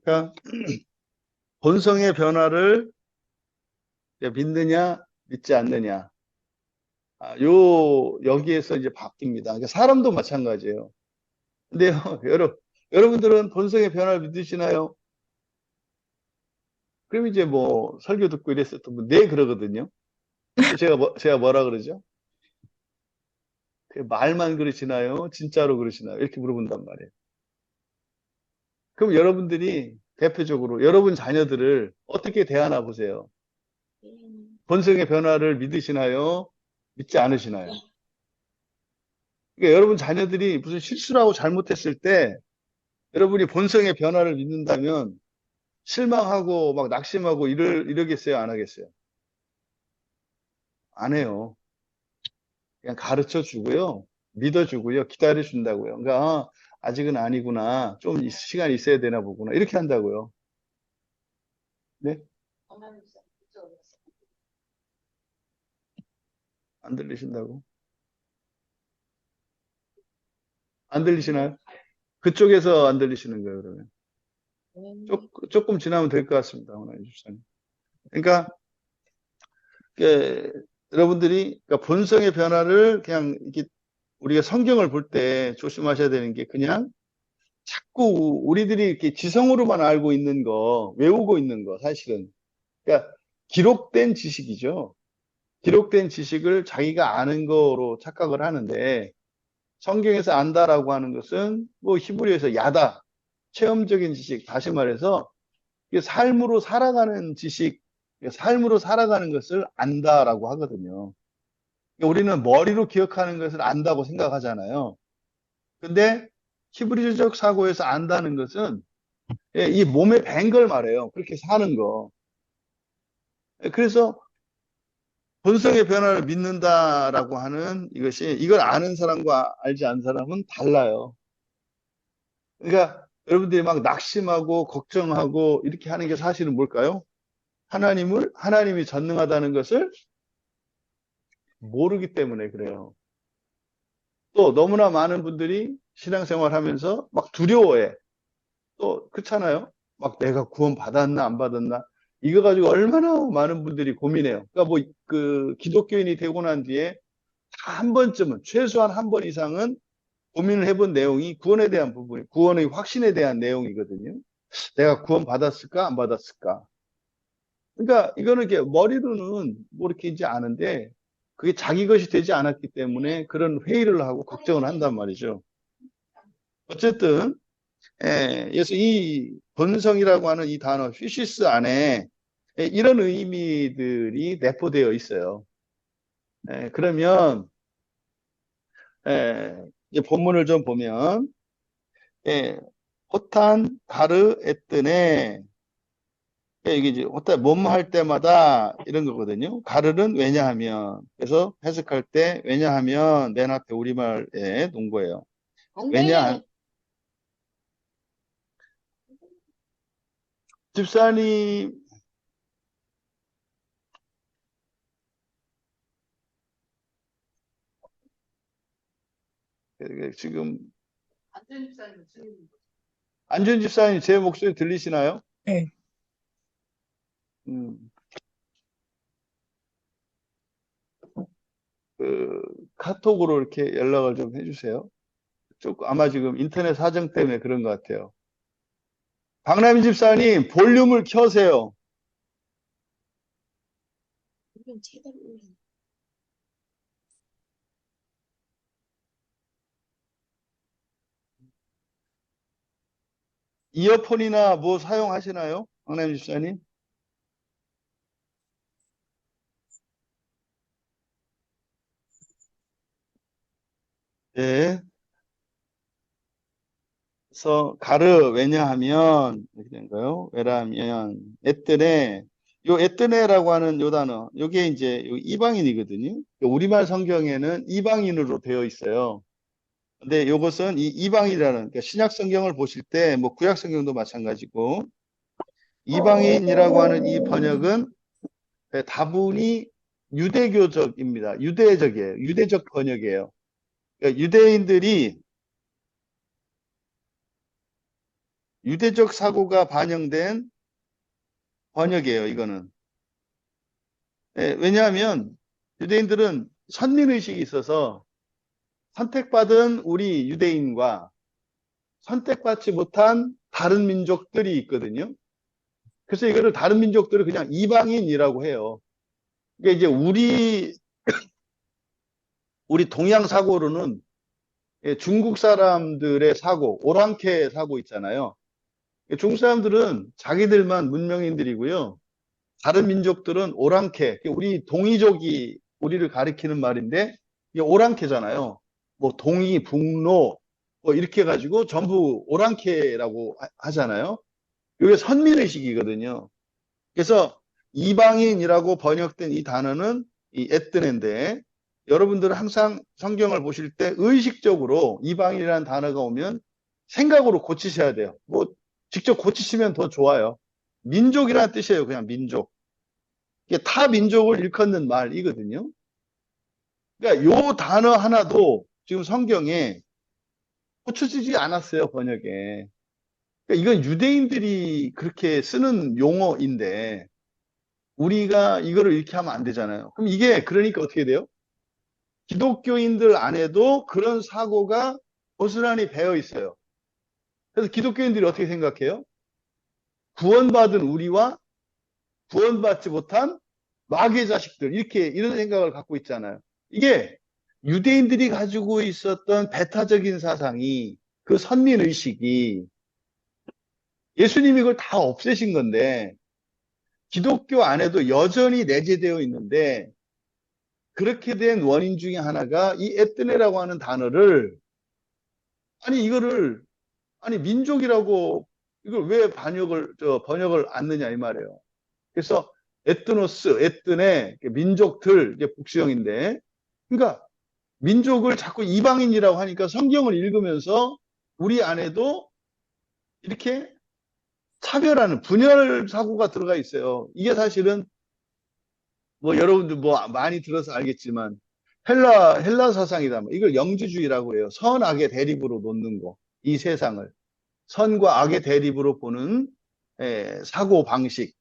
그러니까 본성의 변화를 믿느냐, 믿지 않느냐. 여기에서 이제 바뀝니다. 그러니까 사람도 마찬가지예요. 근데요, 여러분들은 본성의 변화를 믿으시나요? 그럼 이제 뭐 설교 듣고 이랬을 때 네 그러거든요. 제가 뭐라 그러죠? 그 말만 그러시나요? 진짜로 그러시나요? 이렇게 물어본단 말이에요. 그럼 여러분들이 대표적으로 여러분 자녀들을 어떻게 대하나 보세요. 본성의 변화를 믿으시나요? 믿지 않으시나요? 그러니까 여러분 자녀들이 무슨 실수를 하고 잘못했을 때 여러분이 본성의 변화를 믿는다면 실망하고 막 낙심하고 이러겠어요? 안 하겠어요? 안 해요. 그냥 가르쳐 주고요. 믿어 주고요. 기다려 준다고요. 그러니까 아직은 아니구나. 좀 시간이 있어야 되나 보구나. 이렇게 한다고요. 네? 안 들리신다고? 안 들리시나요? 그쪽에서 안 들리시는 거예요, 그러면. 조금 지나면 될 것 같습니다, 오늘 주사님. 그러니까, 여러분들이 그러니까 본성의 변화를 그냥 이렇게 우리가 성경을 볼 때 조심하셔야 되는 게 그냥 자꾸 우리들이 이렇게 지성으로만 알고 있는 거, 외우고 있는 거, 사실은. 그러니까 기록된 지식이죠. 기록된 지식을 자기가 아는 거로 착각을 하는데 성경에서 안다라고 하는 것은 뭐 히브리어에서 야다, 체험적인 지식, 다시 말해서 이게 삶으로 살아가는 지식, 삶으로 살아가는 것을 안다라고 하거든요. 우리는 머리로 기억하는 것을 안다고 생각하잖아요. 근데 히브리적 사고에서 안다는 것은 이 몸에 밴 걸 말해요. 그렇게 사는 거. 그래서 본성의 변화를 믿는다라고 하는 이것이 이걸 아는 사람과 알지 않은 사람은 달라요. 그러니까 여러분들이 막 낙심하고 걱정하고 이렇게 하는 게 사실은 뭘까요? 하나님이 전능하다는 것을 모르기 때문에 그래요. 또 너무나 많은 분들이 신앙생활 하면서 막 두려워해. 또 그렇잖아요. 막 내가 구원 받았나 안 받았나 이거 가지고 얼마나 많은 분들이 고민해요. 그러니까 뭐 그 기독교인이 되고 난 뒤에 다 한 번쯤은 최소한 한 번 이상은 고민을 해본 내용이 구원에 대한 부분, 구원의 확신에 대한 내용이거든요. 내가 구원 받았을까 안 받았을까. 그러니까 이거는 이렇게 머리로는 뭐 이렇게 이제 아는데 그게 자기 것이 되지 않았기 때문에 그런 회의를 하고 걱정을 한단 말이죠. 어쨌든 그래서 이 본성이라고 하는 이 단어 휘시스 안에 이런 의미들이 내포되어 있어요. 그러면 이제 본문을 좀 보면 호탄 가르 에뜨네 이게 이제 호탄 몸 할 때마다 이런 거거든요. 가르는 왜냐하면 그래서 해석할 때 왜냐하면 맨 앞에 우리말에 놓은 거예요. 왜냐 집사님 지금 안준 집사님 제 목소리 들리시나요? 네. 음, 그 카톡으로 이렇게 연락을 좀 해주세요. 아마 지금 인터넷 사정 때문에 그런 것 같아요. 박남희 집사님 볼륨을 켜세요. 이어폰이나 뭐 사용하시나요? 박남희 집사님? 예. 그래서 가르 왜냐하면 이렇게 된 거요. 왜냐하면 에뜨네 요 에뜨네라고 하는 요 단어 요게 이제 요 이방인이거든요. 우리말 성경에는 이방인으로 되어 있어요. 근데 요것은 이 이방이라는 그러니까 신약 성경을 보실 때 뭐 구약 성경도 마찬가지고 이방인이라고 하는 이 번역은 다분히 유대교적입니다. 유대적이에요. 유대적 번역이에요. 그러니까 유대인들이 유대적 사고가 반영된 번역이에요, 이거는. 예, 왜냐하면 유대인들은 선민의식이 있어서 선택받은 우리 유대인과 선택받지 못한 다른 민족들이 있거든요. 그래서 이거를 다른 민족들을 그냥 이방인이라고 해요. 이게 이제 우리 동양 사고로는 예, 중국 사람들의 사고, 오랑캐 사고 있잖아요. 중국 사람들은 자기들만 문명인들이고요. 다른 민족들은 오랑캐, 우리 동이족이 우리를 가리키는 말인데, 이게 오랑캐잖아요. 뭐 동이, 북로, 뭐 이렇게 해가지고 전부 오랑캐라고 하잖아요. 이게 선민의식이거든요. 그래서 이방인이라고 번역된 이 단어는 이 에뜨네인데, 여러분들은 항상 성경을 보실 때 의식적으로 이방인이라는 단어가 오면 생각으로 고치셔야 돼요. 뭐 직접 고치시면 더 좋아요. 민족이라는 뜻이에요. 그냥 민족. 이게 타 민족을 일컫는 말이거든요. 그러니까 요 단어 하나도 지금 성경에 고쳐지지 않았어요, 번역에. 그러니까 이건 유대인들이 그렇게 쓰는 용어인데 우리가 이거를 이렇게 하면 안 되잖아요. 그럼 이게 그러니까 어떻게 돼요? 기독교인들 안에도 그런 사고가 고스란히 배어 있어요. 그래서 기독교인들이 어떻게 생각해요? 구원받은 우리와 구원받지 못한 마귀의 자식들 이렇게 이런 생각을 갖고 있잖아요. 이게 유대인들이 가지고 있었던 배타적인 사상이 그 선민의식이 예수님이 그걸 다 없애신 건데 기독교 안에도 여전히 내재되어 있는데 그렇게 된 원인 중에 하나가 이 에뜨네라고 하는 단어를 아니 이거를 아니 민족이라고 이걸 왜 번역을 안 넣냐 이 말이에요. 그래서 에트노스, 에뜨네 민족들 이제 복수형인데 그러니까 민족을 자꾸 이방인이라고 하니까 성경을 읽으면서 우리 안에도 이렇게 차별하는 분열 사고가 들어가 있어요. 이게 사실은 뭐 여러분들 뭐 많이 들어서 알겠지만 헬라 사상이다. 뭐 이걸 영지주의라고 해요. 선악의 대립으로 놓는 거. 이 세상을 선과 악의 대립으로 보는 사고 방식.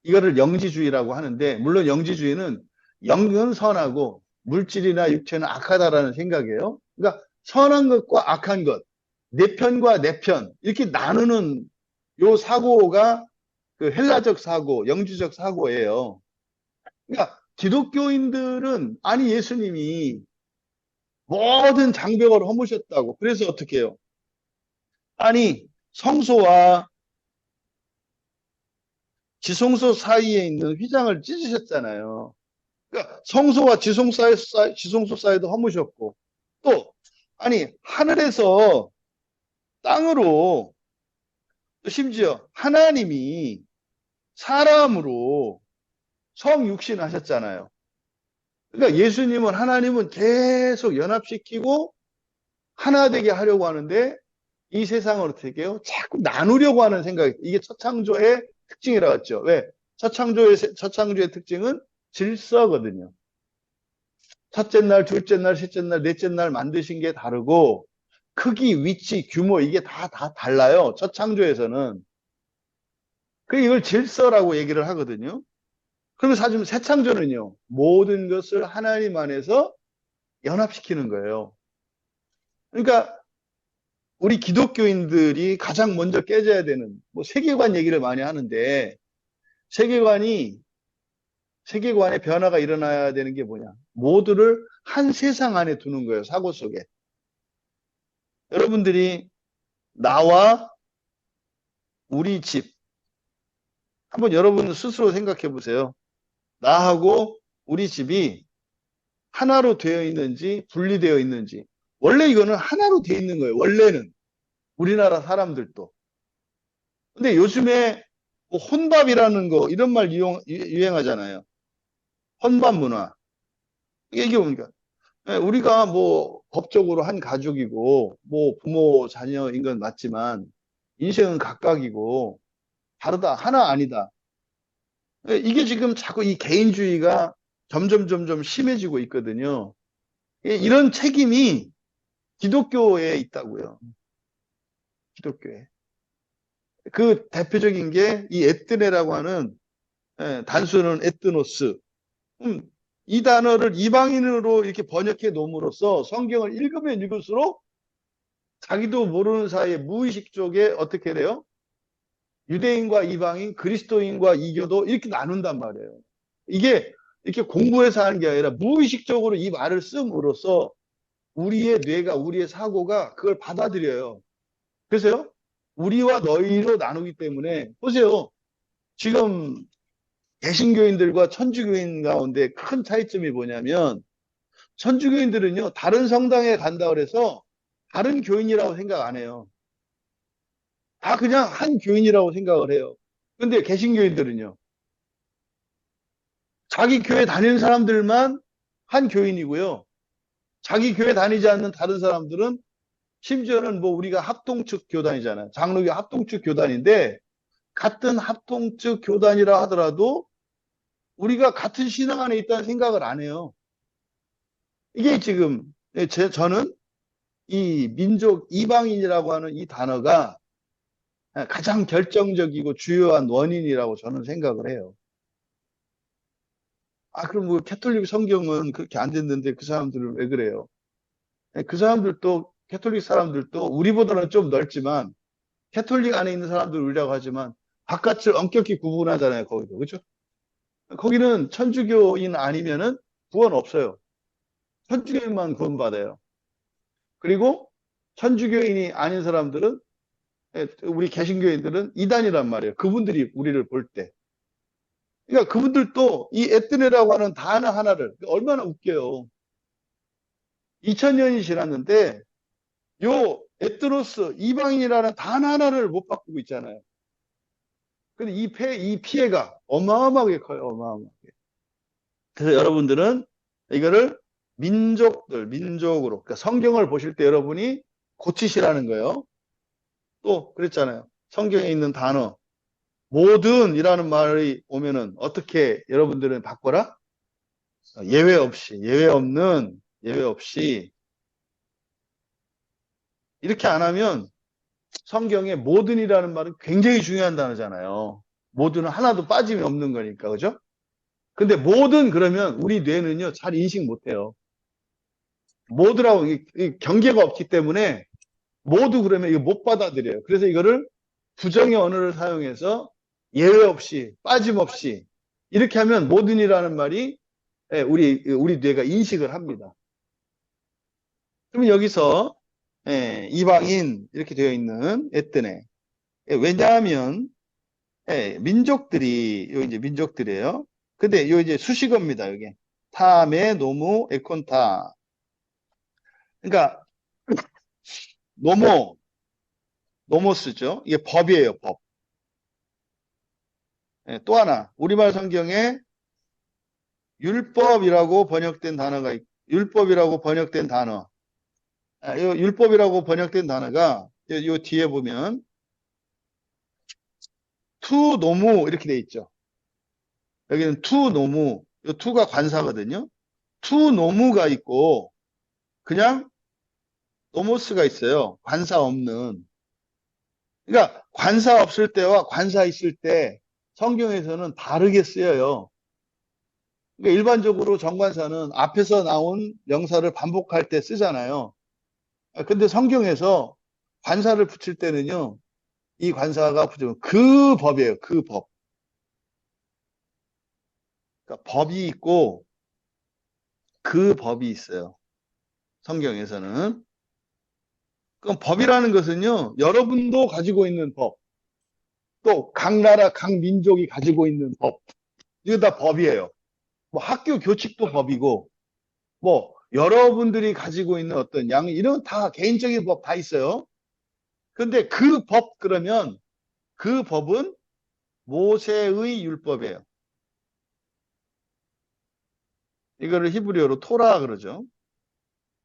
이거를 영지주의라고 하는데 물론 영지주의는 영은 선하고 물질이나 육체는 악하다라는 생각이에요. 그러니까 선한 것과 악한 것, 내 편과 내 편 이렇게 나누는 요 사고가 그 헬라적 사고, 영지적 사고예요. 그러니까 기독교인들은 아니 예수님이 모든 장벽을 허무셨다고. 그래서 어떻게 해요? 아니 성소와 지성소 사이에 있는 휘장을 찢으셨잖아요. 그러니까 성소와 지성소 사이도 허무셨고 또 아니 하늘에서 땅으로 심지어 하나님이 사람으로 성육신 하셨잖아요. 그러니까 예수님은 하나님은 계속 연합시키고 하나 되게 하려고 하는데 이 세상을 어떻게 해요? 자꾸 나누려고 하는 생각이 이게 첫창조의 특징이라고 했죠. 왜? 첫창조의 특징은 질서거든요. 첫째 날, 둘째 날, 셋째 날, 넷째 날 만드신 게 다르고 크기, 위치, 규모 이게 다 달라요. 첫 창조에서는. 그 이걸 질서라고 얘기를 하거든요. 그러면 사실 새 창조는요. 모든 것을 하나님 안에서 연합시키는 거예요. 그러니까 우리 기독교인들이 가장 먼저 깨져야 되는 뭐 세계관 얘기를 많이 하는데 세계관이 세계관의 변화가 일어나야 되는 게 뭐냐? 모두를 한 세상 안에 두는 거예요. 사고 속에. 여러분들이 나와 우리 집 한번 여러분 스스로 생각해 보세요. 나하고 우리 집이 하나로 되어 있는지 분리되어 있는지. 원래 이거는 하나로 되어 있는 거예요. 원래는 우리나라 사람들도. 근데 요즘에 뭐 혼밥이라는 거 이런 말 유행하잖아요. 혼밥 문화. 이게 뭡니까? 우리가 뭐 법적으로 한 가족이고 뭐 부모 자녀인 건 맞지만 인생은 각각이고 다르다 하나 아니다. 이게 지금 자꾸 이 개인주의가 점점 심해지고 있거든요. 이런 책임이 기독교에 있다고요. 기독교에. 그 대표적인 게 이 에뜨네라고 하는 단수는 에뜨노스. 음, 이 단어를 이방인으로 이렇게 번역해 놓음으로써 성경을 읽으면 읽을수록 자기도 모르는 사이에 무의식 쪽에 어떻게 돼요? 유대인과 이방인, 그리스도인과 이교도 이렇게 나눈단 말이에요. 이게 이렇게 공부해서 하는 게 아니라 무의식적으로 이 말을 씀으로써 우리의 뇌가, 우리의 사고가 그걸 받아들여요. 그래서요, 우리와 너희로 나누기 때문에, 보세요. 지금 개신교인들과 천주교인 가운데 큰 차이점이 뭐냐면, 천주교인들은요, 다른 성당에 간다 그래서 다른 교인이라고 생각 안 해요. 다 그냥 한 교인이라고 생각을 해요. 근데 개신교인들은요, 자기 교회 다니는 사람들만 한 교인이고요. 자기 교회 다니지 않는 다른 사람들은 심지어는 뭐 우리가 합동측 교단이잖아요. 장로교 합동측 교단인데 같은 합동측 교단이라 하더라도 우리가 같은 신앙 안에 있다는 생각을 안 해요. 이게 지금 저는 이 민족 이방인이라고 하는 이 단어가 가장 결정적이고 주요한 원인이라고 저는 생각을 해요. 아, 그럼 뭐 캐톨릭 성경은 그렇게 안 됐는데 그 사람들은 왜 그래요? 그 사람들도 캐톨릭 사람들도 우리보다는 좀 넓지만 캐톨릭 안에 있는 사람들 우리라고 하지만 바깥을 엄격히 구분하잖아요, 거기도. 그죠? 거기는 천주교인 아니면은 구원 없어요. 천주교인만 구원받아요. 그리고 천주교인이 아닌 사람들은 우리 개신교인들은 이단이란 말이에요. 그분들이 우리를 볼 때. 그러니까 그분들도 이 에뜨네라고 하는 단어 하나를 얼마나 웃겨요. 2000년이 지났는데 요 에트로스 이방인이라는 단 하나를 못 바꾸고 있잖아요. 근데 이 피해가 어마어마하게 커요. 어마어마하게. 그래서 여러분들은 이거를 민족으로, 그러니까 성경을 보실 때 여러분이 고치시라는 거예요. 또 그랬잖아요. 성경에 있는 단어, 모든이라는 말이 오면은 어떻게 여러분들은 바꿔라? 예외 없이 이렇게 안 하면 성경에 모든이라는 말은 굉장히 중요한 단어잖아요. 모든은 하나도 빠짐이 없는 거니까, 그죠? 근데 모든 그러면 우리 뇌는요, 잘 인식 못 해요. 모두라고 이 경계가 없기 때문에 모두 그러면 이거 못 받아들여요. 그래서 이거를 부정의 언어를 사용해서 예외 없이, 빠짐없이 이렇게 하면 모든이라는 말이 우리 뇌가 인식을 합니다. 그러면 여기서 이방인 이렇게 되어 있는 에뜨네. 왜냐하면 민족들이 요 이제 민족들이에요. 근데 요 이제 수식어입니다. 여기 타메 노무 에콘타. 그러니까 노모 노모스죠. 이게 법이에요. 법. 또 하나 우리말 성경에 율법이라고 번역된 단어가 율법이라고 번역된 단어. 요 율법이라고 번역된 단어가 요 뒤에 보면 투 노무 이렇게 돼 있죠. 여기는 투 노무. 요 투가 관사거든요. 투 노무가 있고 그냥 노모스가 있어요. 관사 없는. 그러니까 관사 없을 때와 관사 있을 때 성경에서는 다르게 쓰여요. 그러니까 일반적으로 정관사는 앞에서 나온 명사를 반복할 때 쓰잖아요. 근데 성경에서 관사를 붙일 때는요, 이 관사가 붙으면 그 법이에요. 그 법. 그러니까 법이 있고 그 법이 있어요. 성경에서는. 그럼 법이라는 것은요, 여러분도 가지고 있는 법, 또 각 나라, 각 민족이 가지고 있는 법, 이거 다 법이에요. 뭐 학교 교칙도 법이고, 뭐 여러분들이 가지고 있는 어떤 이런 다 개인적인 법 다 있어요. 근데 그 법 그러면 그 법은 모세의 율법이에요. 이거를 히브리어로 토라 그러죠.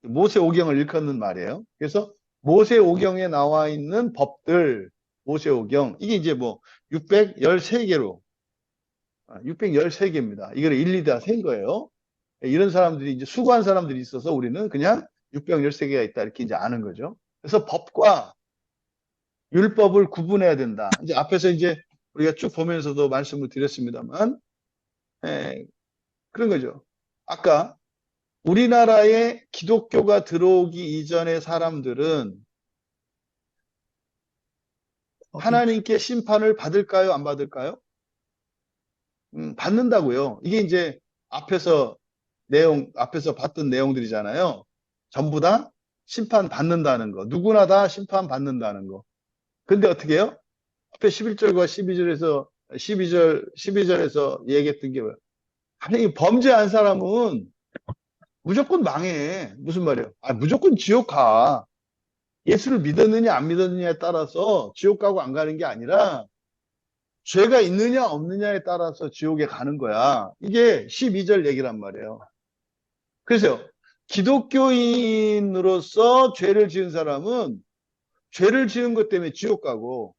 모세 오경을 일컫는 말이에요. 그래서 모세 오경에 나와 있는 법들, 모세 오경, 이게 이제 뭐 613개로, 613개입니다. 이거를 일일이 다 센 거예요. 이런 사람들이 이제 수고한 사람들이 있어서 우리는 그냥 613개가 있다 이렇게 이제 아는 거죠. 그래서 법과 율법을 구분해야 된다. 이제 앞에서 이제 우리가 쭉 보면서도 말씀을 드렸습니다만, 예, 그런 거죠. 아까 우리나라에 기독교가 들어오기 이전의 사람들은 하나님께 심판을 받을까요? 안 받을까요? 받는다고요. 이게 이제 앞에서 앞에서 봤던 내용들이잖아요. 전부 다 심판 받는다는 거. 누구나 다 심판 받는다는 거. 근데 어떻게 해요? 앞에 11절과 12절에서, 12절에서 얘기했던 게 뭐예요? 아니, 범죄한 사람은 무조건 망해. 무슨 말이에요? 아, 무조건 지옥 가. 예수를 믿었느냐, 안 믿었느냐에 따라서 지옥 가고 안 가는 게 아니라 죄가 있느냐, 없느냐에 따라서 지옥에 가는 거야. 이게 12절 얘기란 말이에요. 그래서 기독교인으로서 죄를 지은 사람은 죄를 지은 것 때문에 지옥 가고,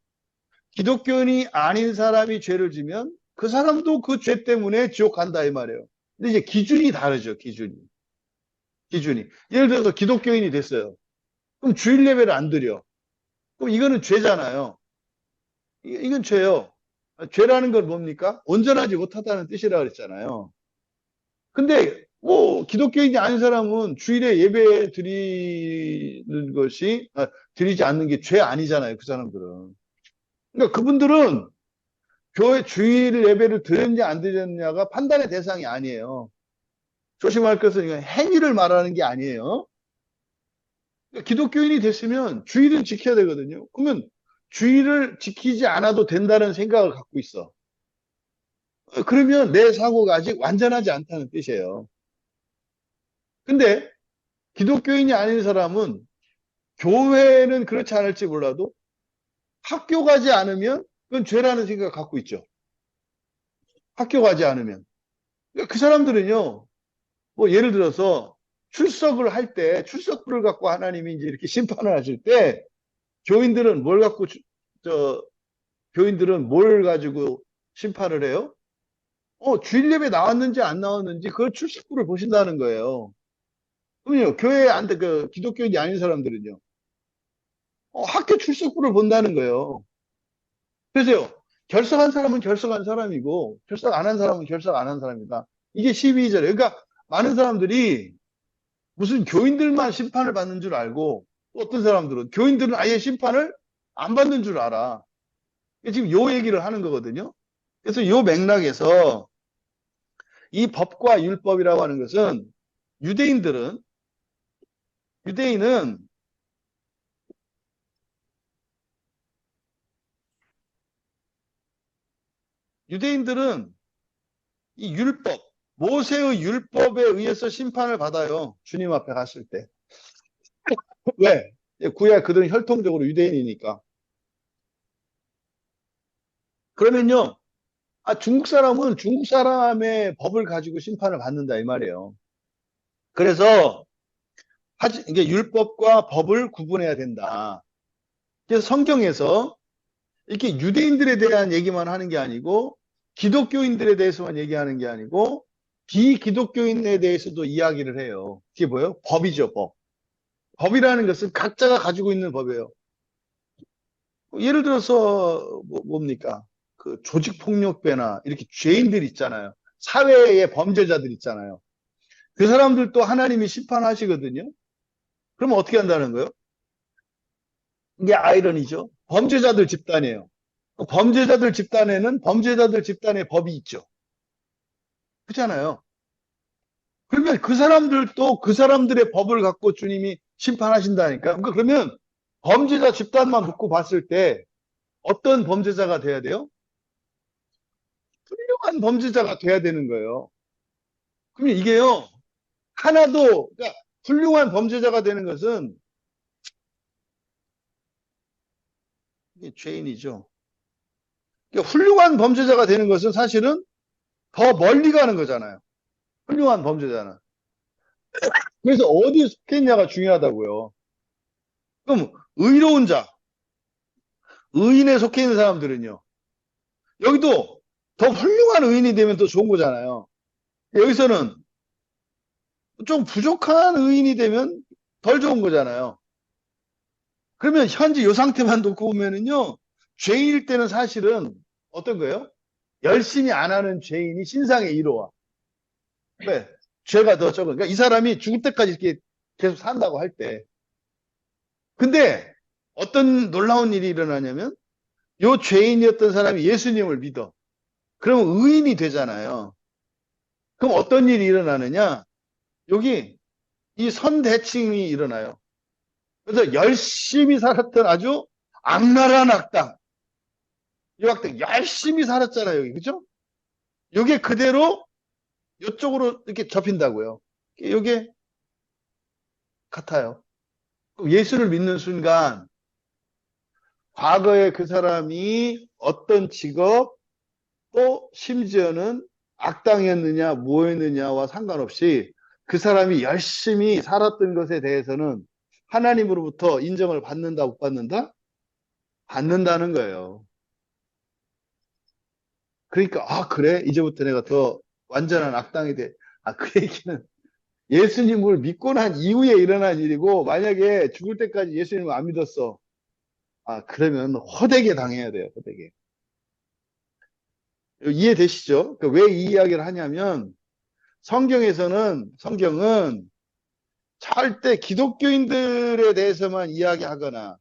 기독교인이 아닌 사람이 죄를 지면 그 사람도 그 죄 때문에 지옥 간다 이 말이에요. 근데 이제 기준이 다르죠, 기준이. 기준이. 예를 들어서 기독교인이 됐어요. 그럼 주일 예배를 안 드려. 그럼 이거는 죄잖아요. 이건 죄요. 죄라는 건 뭡니까? 온전하지 못하다는 뜻이라 그랬잖아요. 근데 뭐 기독교인이 아닌 사람은 주일에 예배 드리는 것이 드리지 않는 게 죄 아니잖아요. 그 사람들은. 그러니까 그분들은 교회 주일 예배를 드렸냐 안 드렸냐가 판단의 대상이 아니에요. 조심할 것은 이건 행위를 말하는 게 아니에요. 그러니까 기독교인이 됐으면 주일은 지켜야 되거든요. 그러면 주일을 지키지 않아도 된다는 생각을 갖고 있어. 그러면 내 사고가 아직 완전하지 않다는 뜻이에요. 근데 기독교인이 아닌 사람은 교회는 그렇지 않을지 몰라도 학교 가지 않으면 그건 죄라는 생각을 갖고 있죠. 학교 가지 않으면. 그러니까 그 사람들은요, 뭐 예를 들어서 출석을 할 때 출석부를 갖고 하나님이 이제 이렇게 심판을 하실 때 교인들은 뭘 갖고 저 교인들은 뭘 가지고 심판을 해요? 주일 예배 나왔는지 안 나왔는지 그걸 출석부를 보신다는 거예요. 그럼요, 교회에 안, 그, 기독교인이 아닌 사람들은요, 학교 출석부를 본다는 거예요. 그래서요, 결석한 사람은 결석한 사람이고, 결석 안 한 사람은 결석 안 한 사람이다. 이게 12절이에요. 그러니까 많은 사람들이 무슨 교인들만 심판을 받는 줄 알고, 또 어떤 사람들은 교인들은 아예 심판을 안 받는 줄 알아. 지금 요 얘기를 하는 거거든요. 그래서 요 맥락에서 이 법과 율법이라고 하는 것은 유대인들은, 유대인은 유대인들은 이 율법, 모세의 율법에 의해서 심판을 받아요. 주님 앞에 갔을 때. 왜? 구약 그들은 혈통적으로 유대인이니까. 그러면요, 중국 사람은 중국 사람의 법을 가지고 심판을 받는다 이 말이에요. 그래서 이게 율법과 법을 구분해야 된다. 그래서 성경에서 이렇게 유대인들에 대한 얘기만 하는 게 아니고 기독교인들에 대해서만 얘기하는 게 아니고 비기독교인에 대해서도 이야기를 해요. 그게 뭐예요? 법이죠, 법. 법이라는 것은 각자가 가지고 있는 법이에요. 예를 들어서 뭡니까? 그 조직폭력배나 이렇게 죄인들 있잖아요. 사회의 범죄자들 있잖아요. 그 사람들도 하나님이 심판하시거든요. 그러면 어떻게 한다는 거예요? 이게 아이러니죠. 범죄자들 집단이에요. 그 범죄자들 집단에는 범죄자들 집단의 법이 있죠. 그렇잖아요. 그러면 그 사람들도 그 사람들의 법을 갖고 주님이 심판하신다니까. 그러면 범죄자 집단만 놓고 봤을 때 어떤 범죄자가 돼야 돼요? 훌륭한 범죄자가 돼야 되는 거예요. 그러면 이게요, 하나도, 그러니까 훌륭한 범죄자가 되는 것은 이게 죄인이죠. 그러니까 훌륭한 범죄자가 되는 것은 사실은 더 멀리 가는 거잖아요. 훌륭한 범죄자는. 그래서 어디에 속해 있냐가 중요하다고요. 그럼 의로운 자, 의인에 속해 있는 사람들은요. 여기도 더 훌륭한 의인이 되면 더 좋은 거잖아요. 여기서는 좀 부족한 의인이 되면 덜 좋은 거잖아요. 그러면 현재 이 상태만 놓고 보면은요, 죄인일 때는 사실은 어떤 거예요? 열심히 안 하는 죄인이 신상에 이루어. 왜? 죄가 더 적은. 그러니까 이 사람이 죽을 때까지 이렇게 계속 산다고 할 때. 근데 어떤 놀라운 일이 일어나냐면, 요 죄인이었던 사람이 예수님을 믿어. 그러면 의인이 되잖아요. 그럼 어떤 일이 일어나느냐? 여기 이 선대칭이 일어나요. 그래서 열심히 살았던 아주 악랄한 악당, 이 악당 열심히 살았잖아요, 여기 그죠? 이게 그대로 이쪽으로 이렇게 접힌다고요. 이게 같아요. 예수를 믿는 순간 과거에 그 사람이 어떤 직업 또 심지어는 악당이었느냐 뭐였느냐와 상관없이 그 사람이 열심히 살았던 것에 대해서는 하나님으로부터 인정을 받는다 못 받는다? 받는다는 거예요. 그러니까 아 그래? 이제부터 내가 더 완전한 악당이 돼. 아 그 얘기는 예수님을 믿고 난 이후에 일어난 일이고 만약에 죽을 때까지 예수님을 안 믿었어. 아 그러면 호되게 당해야 돼요. 호되게. 이해되시죠? 왜 이 이야기를 하냐면 성경은 절대 기독교인들에 대해서만 이야기하거나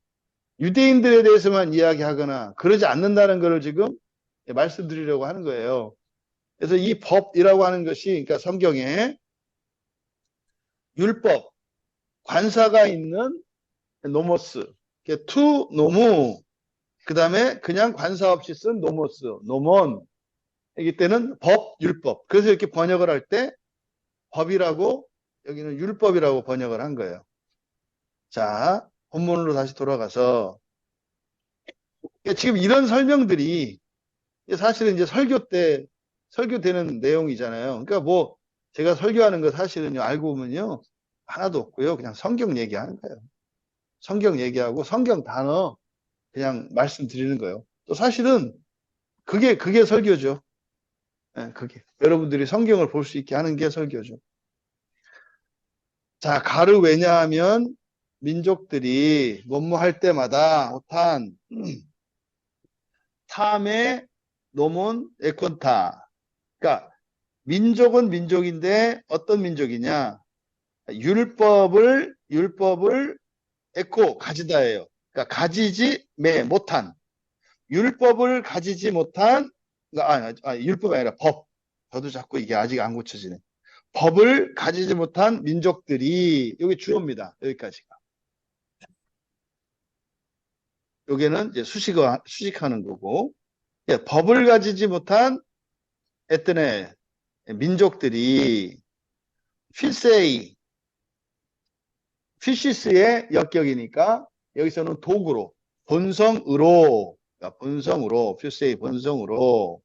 유대인들에 대해서만 이야기하거나 그러지 않는다는 것을 지금 말씀드리려고 하는 거예요. 그래서 이 법이라고 하는 것이 그러니까 성경에 율법, 관사가 있는 노모스, 투 노무, 그 다음에 그냥 관사 없이 쓴 노모스, 노몬, 이때는 법, 율법. 그래서 이렇게 번역을 할 때 법이라고 여기는 율법이라고 번역을 한 거예요. 자, 본문으로 다시 돌아가서 지금 이런 설명들이 사실은 이제 설교 때 설교되는 내용이잖아요. 그러니까 뭐 제가 설교하는 거 사실은요 알고 보면요 하나도 없고요. 그냥 성경 얘기하는 거예요. 성경 얘기하고 성경 단어 그냥 말씀드리는 거예요. 또 사실은 그게 설교죠. 예, 그게 여러분들이 성경을 볼 수 있게 하는 게 설교죠. 자, 가르 왜냐하면 민족들이 뭐뭐 할 때마다 오탄 탐의 노몬 에콘타. 그러니까 민족은 민족인데 어떤 민족이냐? 율법을 에코 가지다예요. 그러니까 가지지 못한 율법을 가지지 못한 그러니까 율법이 아니라 법. 저도 자꾸 이게 아직 안 고쳐지네. 법을 가지지 못한 민족들이 여기 주어입니다. 여기까지가. 여기는 이제 수식하는 거고 예, 법을 가지지 못한 에트네 민족들이 필세이 피시스의 역격이니까 여기서는 도구로 그러니까 본성으로 필세이 본성으로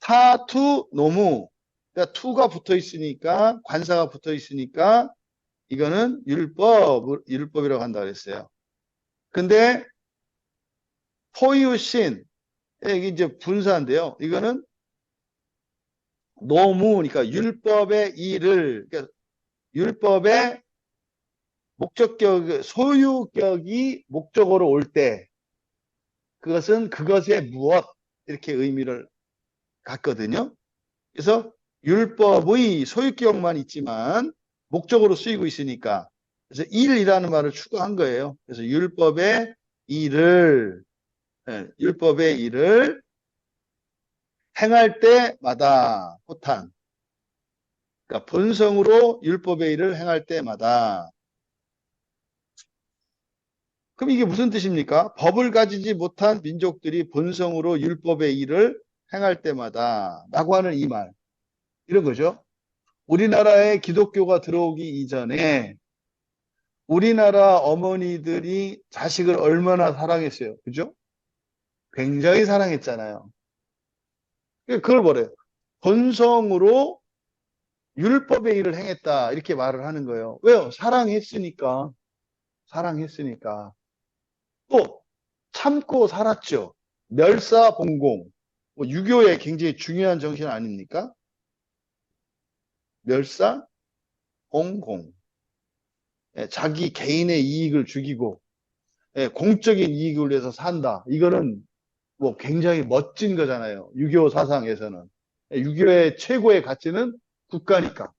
타투 노무 그러니까 투가 붙어 있으니까 관사가 붙어 있으니까 이거는 율법이라고 한다 그랬어요. 근데 포유신 이게 이제 분사인데요. 이거는 노무니까 율법의 일을 그러니까 율법의 목적격 소유격이 목적어로 올 때 그것은 그것의 무엇 이렇게 의미를 갖거든요. 그래서 율법의 소유격만 있지만 목적으로 쓰이고 있으니까 그래서 일이라는 말을 추가한 거예요. 그래서 율법의 일을 행할 때마다 포탄 그러니까 본성으로 율법의 일을 행할 때마다 그럼 이게 무슨 뜻입니까? 법을 가지지 못한 민족들이 본성으로 율법의 일을 행할 때마다 라고 하는 이 말. 이런 거죠. 우리나라에 기독교가 들어오기 이전에 우리나라 어머니들이 자식을 얼마나 사랑했어요. 그죠? 굉장히 사랑했잖아요. 그걸 뭐래요? 본성으로 율법의 일을 행했다. 이렇게 말을 하는 거예요. 왜요? 사랑했으니까. 사랑했으니까. 또 참고 살았죠. 멸사봉공. 뭐 유교의 굉장히 중요한 정신 아닙니까? 멸사봉공. 자기 개인의 이익을 죽이고 공적인 이익을 위해서 산다. 이거는 뭐 굉장히 멋진 거잖아요. 유교 사상에서는. 유교의 최고의 가치는 국가니까.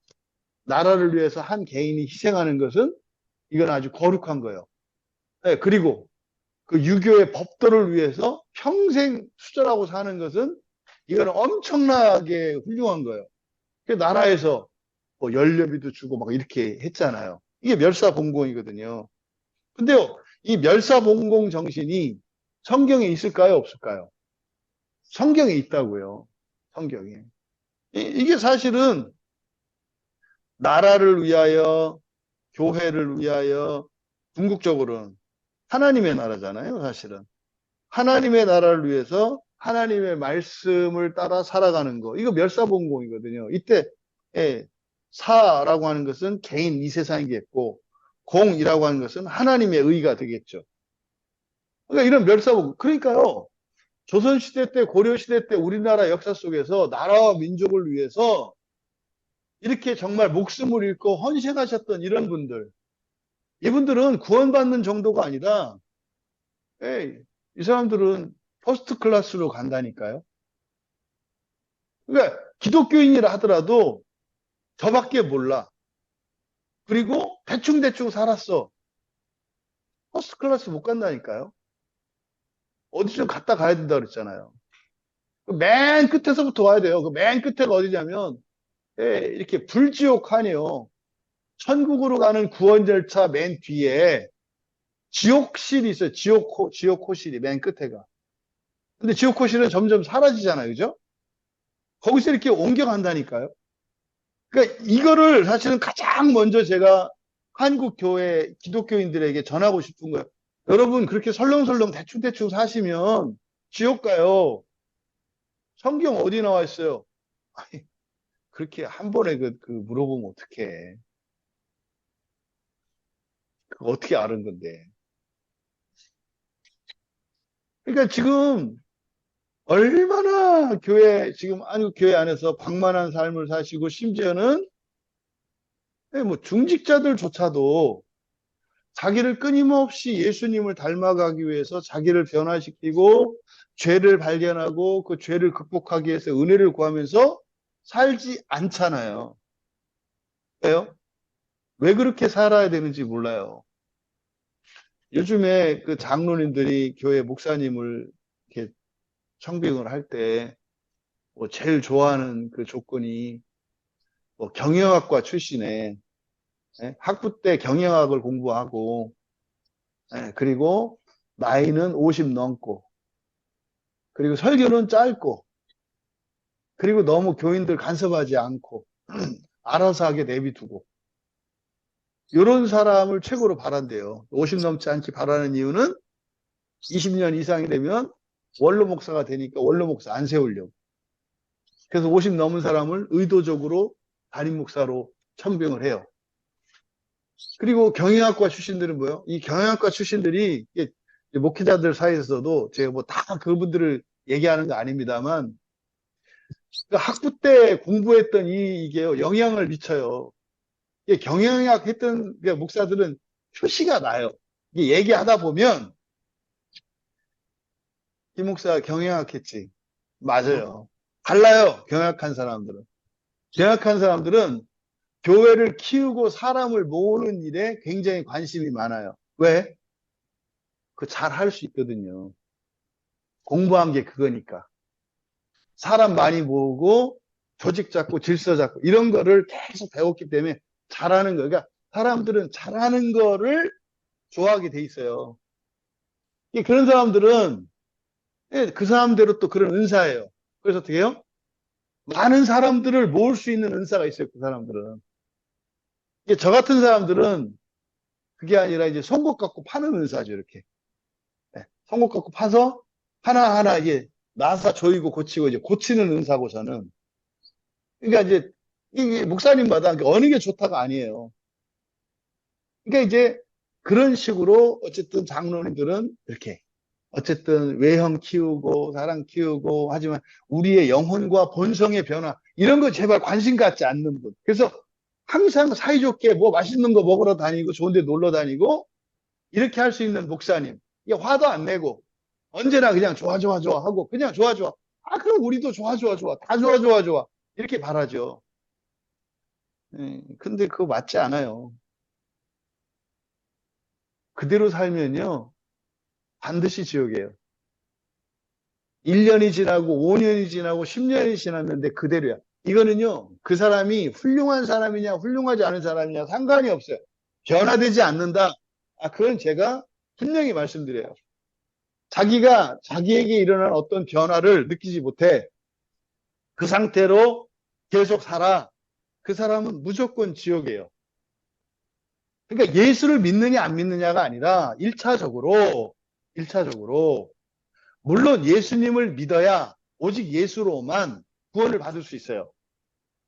나라를 위해서 한 개인이 희생하는 것은 이건 아주 거룩한 거예요. 그리고 그 유교의 법도를 위해서 평생 수절하고 사는 것은 이거는 엄청나게 훌륭한 거예요. 그 나라에서 뭐 연료비도 주고 막 이렇게 했잖아요. 이게 멸사봉공이거든요. 근데요, 이 멸사봉공 정신이 성경에 있을까요? 없을까요? 성경에 있다고요. 성경에. 이게 사실은 나라를 위하여, 교회를 위하여, 궁극적으로는 하나님의 나라잖아요, 사실은. 하나님의 나라를 위해서 하나님의 말씀을 따라 살아가는 거. 이거 멸사봉공이거든요. 이때, 사라고 하는 것은 개인 이 세상이겠고, 공이라고 하는 것은 하나님의 의가 되겠죠. 그러니까 이런 멸사봉공. 그러니까요, 조선시대 때, 고려시대 때 우리나라 역사 속에서 나라와 민족을 위해서 이렇게 정말 목숨을 잃고 헌신하셨던 이런 분들, 이분들은 구원받는 정도가 아니라, 에이, 이 사람들은 퍼스트 클래스로 간다니까요. 그러니까 기독교인이라 하더라도 저밖에 몰라. 그리고 대충대충 살았어. 퍼스트 클래스 못 간다니까요. 어디 좀 갔다 가야 된다 그랬잖아요. 맨 끝에서부터 와야 돼요. 그 맨 끝에가 어디냐면, 이렇게 불지옥 칸이요. 천국으로 가는 구원 절차 맨 뒤에 지옥실이 있어요. 지옥호실이 맨 끝에가. 근데 지옥호실은 점점 사라지잖아요. 그죠? 거기서 이렇게 옮겨간다니까요. 그러니까 이거를 사실은 가장 먼저 제가 한국 교회 기독교인들에게 전하고 싶은 거예요. 여러분 그렇게 설렁설렁 대충대충 사시면 지옥 가요. 성경 어디 나와 있어요? 아니, 그렇게 한 번에 그 물어보면 어떡해. 그거 어떻게 아는 건데. 그러니까 지금 얼마나 지금 한국 교회 안에서 방만한 삶을 사시고 심지어는 뭐 중직자들조차도 자기를 끊임없이 예수님을 닮아가기 위해서 자기를 변화시키고 죄를 발견하고 그 죄를 극복하기 위해서 은혜를 구하면서 살지 않잖아요. 왜요? 왜 그렇게 살아야 되는지 몰라요. 요즘에 그 장로님들이 교회 목사님을 이렇게 청빙을 할 때 뭐 제일 좋아하는 그 조건이 뭐 경영학과 출신에 학부 때 경영학을 공부하고 그리고 나이는 50 넘고 그리고 설교는 짧고 그리고 너무 교인들 간섭하지 않고 알아서 하게 내비두고 이런 사람을 최고로 바란대요. 50 넘지 않게 바라는 이유는 20년 이상이 되면 원로 목사가 되니까 원로 목사 안 세우려고. 그래서 50 넘은 사람을 의도적으로 담임 목사로 청빙을 해요. 그리고 경영학과 출신들은 뭐예요? 이 경영학과 출신들이 목회자들 사이에서도 제가 뭐 다 그분들을 얘기하는 거 아닙니다만 그 학부 때 공부했던 이게 영향을 미쳐요. 이게 경영학 했던 목사들은 표시가 나요. 이게 얘기하다 보면 이 목사 경영학 했지. 맞아요. 달라요. 경영학한 사람들은. 경영학한 사람들은 교회를 키우고 사람을 모으는 일에 굉장히 관심이 많아요. 왜? 그 잘 할 수 있거든요. 공부한 게 그거니까. 사람 많이 모으고 조직 잡고 질서 잡고 이런 거를 계속 배웠기 때문에 잘하는 거예요. 그러니까 사람들은 잘하는 거를 좋아하게 돼 있어요. 그런 사람들은 그 사람대로 또 그런 은사예요. 그래서 어떻게 해요? 많은 사람들을 모을 수 있는 은사가 있어요. 그 사람들은. 저 같은 사람들은 그게 아니라 이제 송곳 갖고 파는 은사죠. 이렇게. 송곳 갖고 파서 하나하나 이게 나사 조이고 고치고 이제 고치는 은사고 저는. 그러니까 이제 이게 목사님마다 어느 게 좋다가 아니에요. 그러니까 이제 그런 식으로 어쨌든 장로님들은 이렇게 어쨌든 외형 키우고 사랑 키우고 하지만 우리의 영혼과 본성의 변화 이런 거 제발 관심 갖지 않는 분. 그래서 항상 사이좋게 뭐 맛있는 거 먹으러 다니고 좋은 데 놀러 다니고 이렇게 할 수 있는 목사님. 이게 화도 안 내고 언제나 그냥 좋아, 좋아, 좋아 하고 그냥 좋아, 좋아. 아, 그럼 우리도 좋아, 좋아, 좋아. 다 좋아, 좋아, 좋아. 이렇게 바라죠. 근데 그거 맞지 않아요. 그대로 살면요. 반드시 지옥이에요. 1년이 지나고 5년이 지나고 10년이 지났는데 그대로야. 이거는요. 그 사람이 훌륭한 사람이냐 훌륭하지 않은 사람이냐 상관이 없어요. 변화되지 않는다. 아, 그건 제가 분명히 말씀드려요. 자기가 자기에게 일어난 어떤 변화를 느끼지 못해 그 상태로 계속 살아. 그 사람은 무조건 지옥이에요. 그러니까 예수를 믿느냐 안 믿느냐가 아니라 1차적으로 물론 예수님을 믿어야 오직 예수로만 구원을 받을 수 있어요.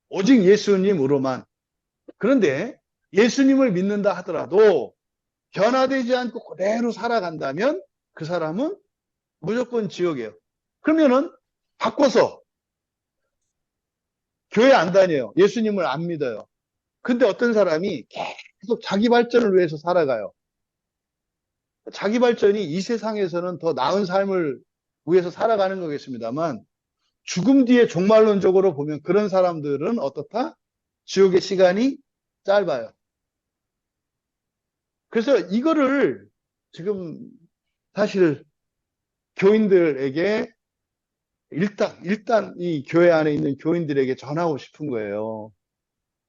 오직 예수님으로만. 그런데 예수님을 믿는다 하더라도 변화되지 않고 그대로 살아간다면 그 사람은 무조건 지옥이에요. 그러면은 바꿔서 교회 안 다녀요. 예수님을 안 믿어요. 근데 어떤 사람이 계속 자기 발전을 위해서 살아가요. 자기 발전이 이 세상에서는 더 나은 삶을 위해서 살아가는 거겠습니다만 죽음 뒤에 종말론적으로 보면 그런 사람들은 어떻다? 지옥의 시간이 짧아요. 그래서 이거를 지금 사실 교인들에게 일단 이 교회 안에 있는 교인들에게 전하고 싶은 거예요.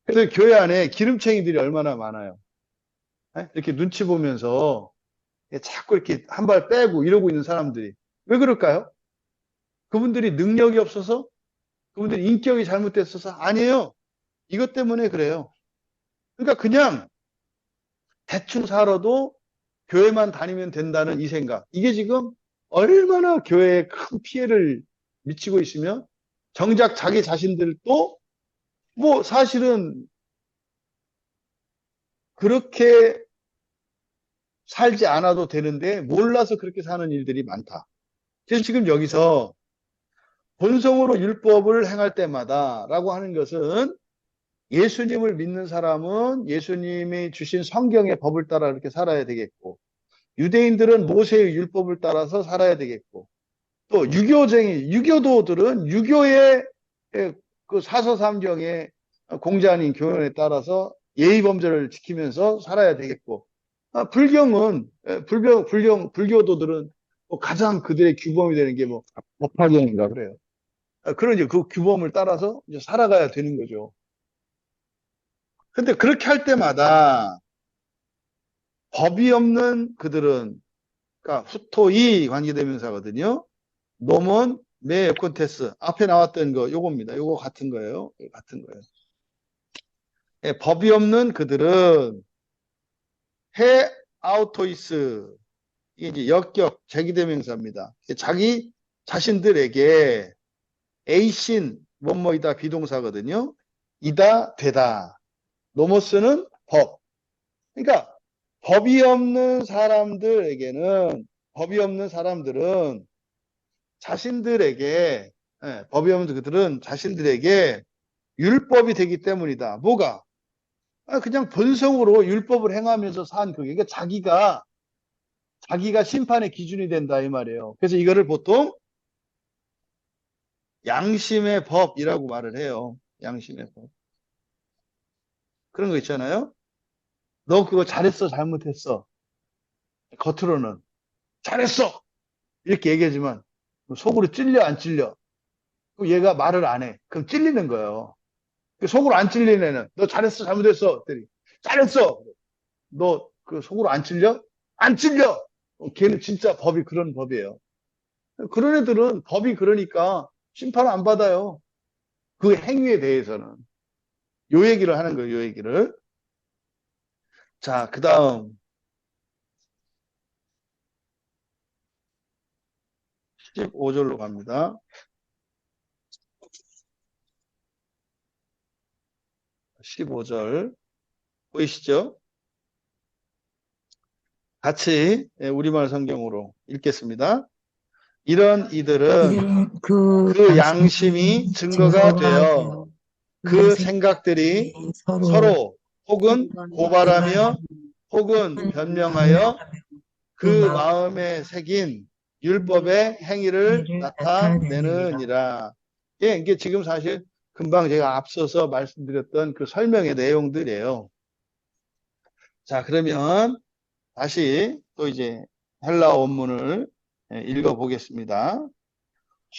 그래서 교회 안에 기름쟁이들이 얼마나 많아요. 이렇게 눈치 보면서 자꾸 이렇게 한 발 빼고 이러고 있는 사람들이. 왜 그럴까요? 그분들이 능력이 없어서? 그분들이 인격이 잘못됐어서? 아니에요. 이것 때문에 그래요. 그러니까 그냥 대충 살아도 교회만 다니면 된다는 이 생각. 이게 지금 얼마나 교회에 큰 피해를 미치고 있으면 정작 자기 자신들도 뭐 사실은 그렇게 살지 않아도 되는데 몰라서 그렇게 사는 일들이 많다. 그래서 지금 여기서 본성으로 율법을 행할 때마다 라고 하는 것은 예수님을 믿는 사람은 예수님이 주신 성경의 법을 따라 이렇게 살아야 되겠고 유대인들은 모세의 율법을 따라서 살아야 되겠고 또 유교도들은 유교의 그 사서삼경의 공자님 교훈에 따라서 예의범절을 지키면서 살아야 되겠고 불경은 불교도들은 가장 그들의 규범이 되는 게 뭐 법화경인가 그래요. 그런 이제 그 규범을 따라서 이제 살아가야 되는 거죠. 근데 그렇게 할 때마다 법이 없는 그들은 그러니까 후토이 관계대명사거든요. 노먼 매 콘테스 앞에 나왔던 거 요겁니다. 요거 같은 거예요. 같은 거예요. 예, 법이 없는 그들은 해 아우토이스 이게 이제 역격 제기대명사입니다. 자기 자신들에게 에이신 뭐뭐이다 비동사거든요. 이다 되다. 노모스는 법. 그러니까 법이 없는 사람들은 자신들에게 법이 없는 그들은 자신들에게 율법이 되기 때문이다. 뭐가? 그냥 본성으로 율법을 행하면서 산 그게 그러니까 자기가 심판의 기준이 된다 이 말이에요. 그래서 이거를 보통 양심의 법이라고 말을 해요. 양심의 법. 그런 거 있잖아요. 너 그거 잘했어, 잘못했어. 겉으로는 잘했어 이렇게 얘기하지만 속으로 찔려 안 찔려? 그럼 얘가 말을 안 해. 그럼 찔리는 거예요. 속으로 안 찔리는 애는 너 잘했어, 잘못했어. 그랬더니 잘했어. 너 그 속으로 안 찔려? 안 찔려. 걔는 진짜 법이 그런 법이에요. 그런 애들은 법이 그러니까 심판을 안 받아요. 그 행위에 대해서는. 요 얘기를 하는 거예요, 요 얘기를. 자, 그 다음 15절로 갑니다. 15절 보이시죠? 같이 우리말 성경으로 읽겠습니다. 이런 이들은 그 양심이 증거가 되어 그 생각들이 서로 서로 혹은 고발하며 혹은 변명하여 그 마음에 새긴 율법의 행위를 나타내느니라. 예, 이게 지금 사실 금방 제가 앞서서 말씀드렸던 그 설명의 내용들이에요. 자, 그러면 다시 또 이제 헬라어 원문을 읽어보겠습니다.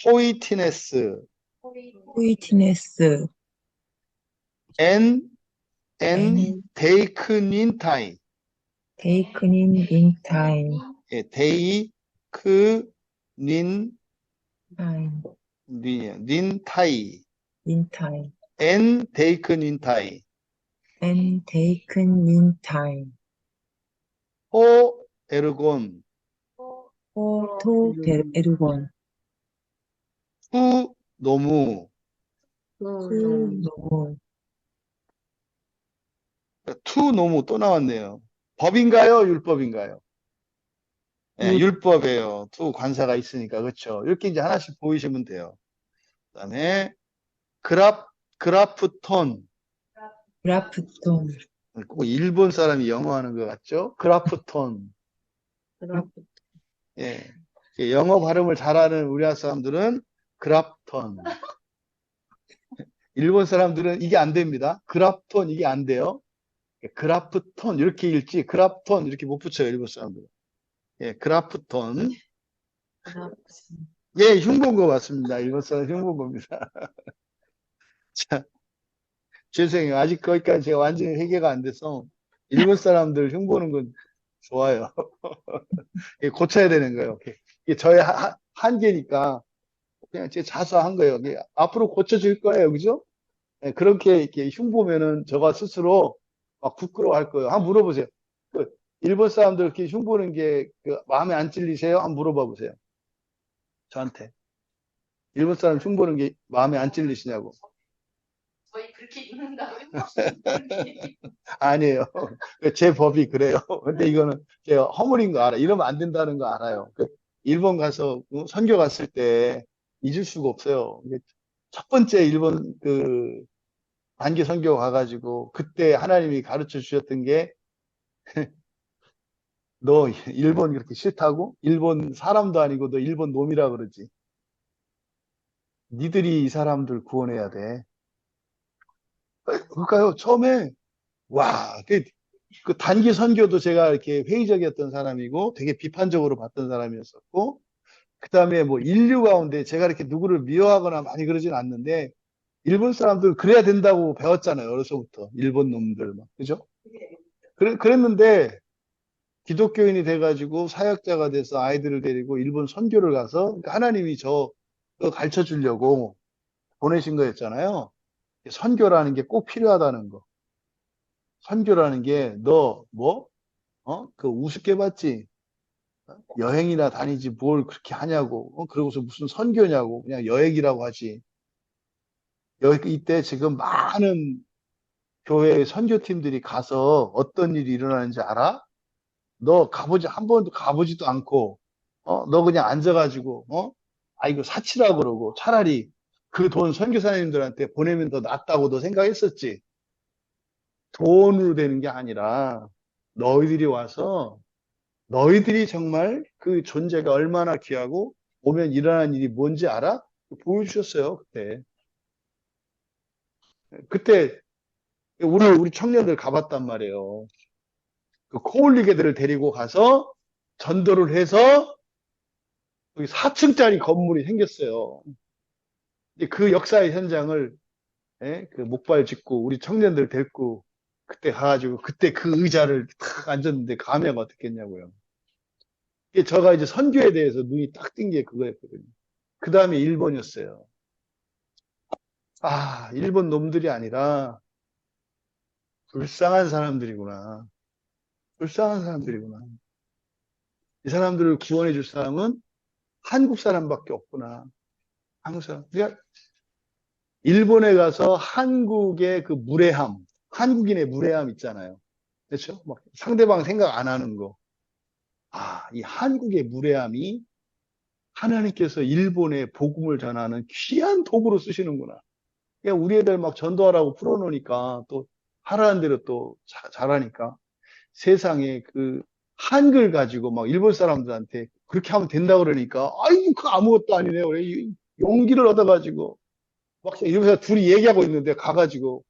호이티네스, 호이티네스, 엔 엔, 데이크닌타이, 데이크닌, 닌타임, 예, 데이크닌 타임, 닌타이, 닌타임, 엔 데이크닌타이, 엔, 데이큰, 닌타임, 호 에르곤, 에르곤, 후 노무, 노무, 투 노무 또 나왔네요. 법인가요? 율법인가요? 예, 율법이에요. 투 관사가 있으니까 그렇죠. 이렇게 이제 하나씩 보이시면 돼요. 그다음에 그라프톤. 그라프톤, 꼭 일본 사람이 영어 하는 것 같죠? 그라프톤. 예. 영어 발음을 잘하는 우리나라 사람들은 그라프톤. 일본 사람들은 이게 안 됩니다. 그라프톤 이게 안 돼요. 그라프톤 이렇게 읽지 그라프톤 이렇게 못 붙여요. 일본 사람들은. 예, 그라프톤. 예, 흉본 거 맞습니다. 일본 사람 흉본 겁니다. 자, 죄송해요. 아직 거기까지 제가 완전히 해결가 안 돼서 일본 사람들 흉보는 건 좋아요. 예, 고쳐야 되는 거예요. 이게 저의 한계니까 그냥 제 자수한 거예요. 이게 앞으로 고쳐질 거예요. 그죠? 예, 그렇게 이렇게 흉보면은 저가 스스로 막 부끄러워할 거예요. 한번 물어보세요. 그 일본 사람들 이렇게 흉보는 게그 마음에 안 찔리세요? 한번 물어봐 보세요. 저한테. 일본 사람 흉보는 게 마음에 안 찔리시냐고. 저희 그렇게 읽는다고요? 아니에요. 제 법이 그래요. 근데 이거는 제가 허물인 거 알아요. 이러면 안 된다는 거 알아요. 일본 가서 선교 갔을 때 잊을 수가 없어요. 첫 번째 일본 단기 선교 가가지고 그때 하나님이 가르쳐 주셨던 게 너 일본 그렇게 싫다고? 일본 사람도 아니고 너 일본 놈이라 그러지. 니들이 이 사람들 구원해야 돼. 그러니까요. 처음에 와, 그 단기 선교도 제가 이렇게 회의적이었던 사람이고 되게 비판적으로 봤던 사람이었었고 그다음에 뭐 인류 가운데 제가 이렇게 누구를 미워하거나 많이 그러진 않는데 일본 사람들 그래야 된다고 배웠잖아요. 어려서부터. 일본 놈들 막. 그죠? 그랬는데 기독교인이 돼가지고 사역자가 돼서 아이들을 데리고 일본 선교를 가서 그러니까 하나님이 저 가르쳐 주려고 보내신 거였잖아요. 선교라는 게 꼭 필요하다는 거. 선교라는 게 너 뭐? 그 우습게 봤지? 여행이나 다니지 뭘 그렇게 하냐고. 그러고서 무슨 선교냐고. 그냥 여행이라고 하지. 이때 지금 많은 교회 선교팀들이 가서 어떤 일이 일어나는지 알아? 너 가보지, 한 번도 가보지도 않고, 너 그냥 앉아가지고, 아이고, 사치라고 그러고, 차라리 그 돈 선교사님들한테 보내면 더 낫다고 너 생각했었지? 돈으로 되는 게 아니라, 너희들이 와서, 너희들이 정말 그 존재가 얼마나 귀하고, 오면 일어나는 일이 뭔지 알아? 보여주셨어요, 그때. 그때, 우리 청년들 가봤단 말이에요. 그 코올리게들을 데리고 가서 전도를 해서 여기 4층짜리 건물이 생겼어요. 이제 그 역사의 현장을 그 목발 짚고 우리 청년들 데리고 그때 가가지고 그때 그 의자를 탁 앉았는데 감회가 어떻겠냐고요. 이게 저가 이제 선교에 대해서 눈이 딱 띈 게 그거였거든요. 그 다음에 일본이었어요. 아, 일본 놈들이 아니라 불쌍한 사람들이구나. 불쌍한 사람들이구나. 이 사람들을 구원해 줄 사람은 한국 사람밖에 없구나. 한국 사람. 그러니까 일본에 가서 한국의 그 무례함, 한국인의 무례함 있잖아요. 그렇죠? 막 상대방 생각 안 하는 거. 아, 이 한국의 무례함이 하나님께서 일본에 복음을 전하는 귀한 도구로 쓰시는구나. 그냥 우리 애들 막 전도하라고 풀어놓으니까 또 하라는 대로 또 잘하니까 세상에 그 한글 가지고 막 일본 사람들한테 그렇게 하면 된다 그러니까 아이고 그 아무것도 아니네요. 그래 용기를 얻어가지고 막 이러면서 둘이 얘기하고 있는데 가가지고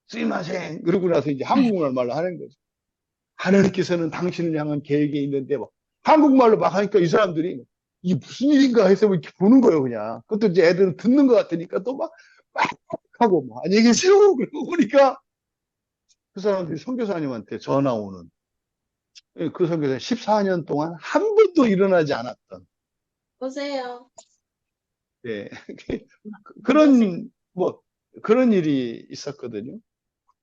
스미마셍 그러고 나서 이제 한국말로 하는 거죠. 하나님께서는 당신을 향한 계획이 있는데 막 한국말로 막 하니까 이 사람들이 이게 무슨 일인가 해서 뭐 이렇게 보는 거예요, 그냥. 그것도 이제 애들은 듣는 것 같으니까 또 막 하고 뭐 안녕히 계세요 그러고 보니까 그 사람들이 선교사님한테 전화 오는 그 선교사 14년 동안 한 번도 일어나지 않았던 보세요. 예. 그런 뭐 그런 일이 있었거든요.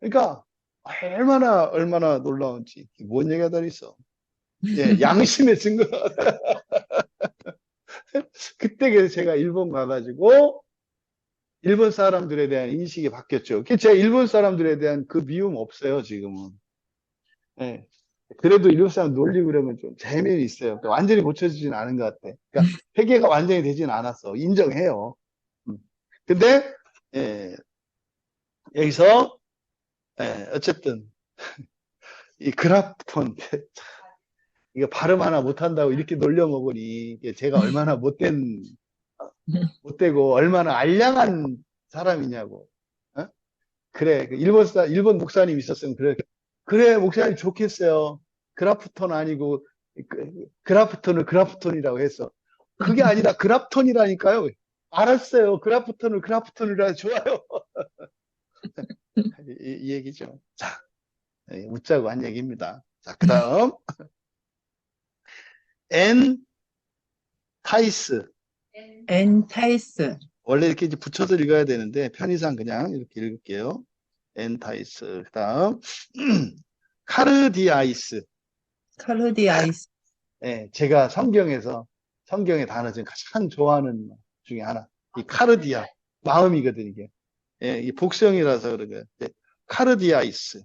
그러니까 얼마나 놀라운지 뭔 얘기가 다 있어. 예, 양심의 증거. 그때 그래서 제가 일본 가가지고 일본 사람들에 대한 인식이 바뀌었죠. 제가 일본 사람들에 대한 그 미움 없어요, 지금은. 예. 그래도 일본 사람 놀리고 그러면 좀 재미는 있어요. 그러니까 완전히 고쳐지진 않은 것 같아. 그러니까 회개가 완전히 되진 않았어. 인정해요. 음. 근데 예, 여기서 어쨌든 이 그라프톤 이거 발음 하나 못한다고 이렇게 놀려먹으니 이게 제가 얼마나 못되고 얼마나 알량한 사람이냐고. 어? 그래 그 일본 목사님 있었으면 그래 목사님 좋겠어요. 그라프톤 아니고 그라프톤을 그라프톤이라고 했어. 그게 아니라 그라프톤이라니까요. 알았어요. 그라프톤을 그라프톤이라 좋아요. 이 얘기죠. 자, 웃자고 한 얘기입니다. 자, 그다음 엔타이스. 엔타이스, 원래 이렇게 이제 붙여서 읽어야 되는데 편의상 그냥 이렇게 읽을게요. 엔타이스. 그다음 카르디아이스. 카르디아이스, 예, 제가 성경의 단어 중에 가장 좋아하는 중에 하나. 이 카르디아 마음이거든 이게. 예, 이 복성이라서 그러고요. 예, 카르디아이스.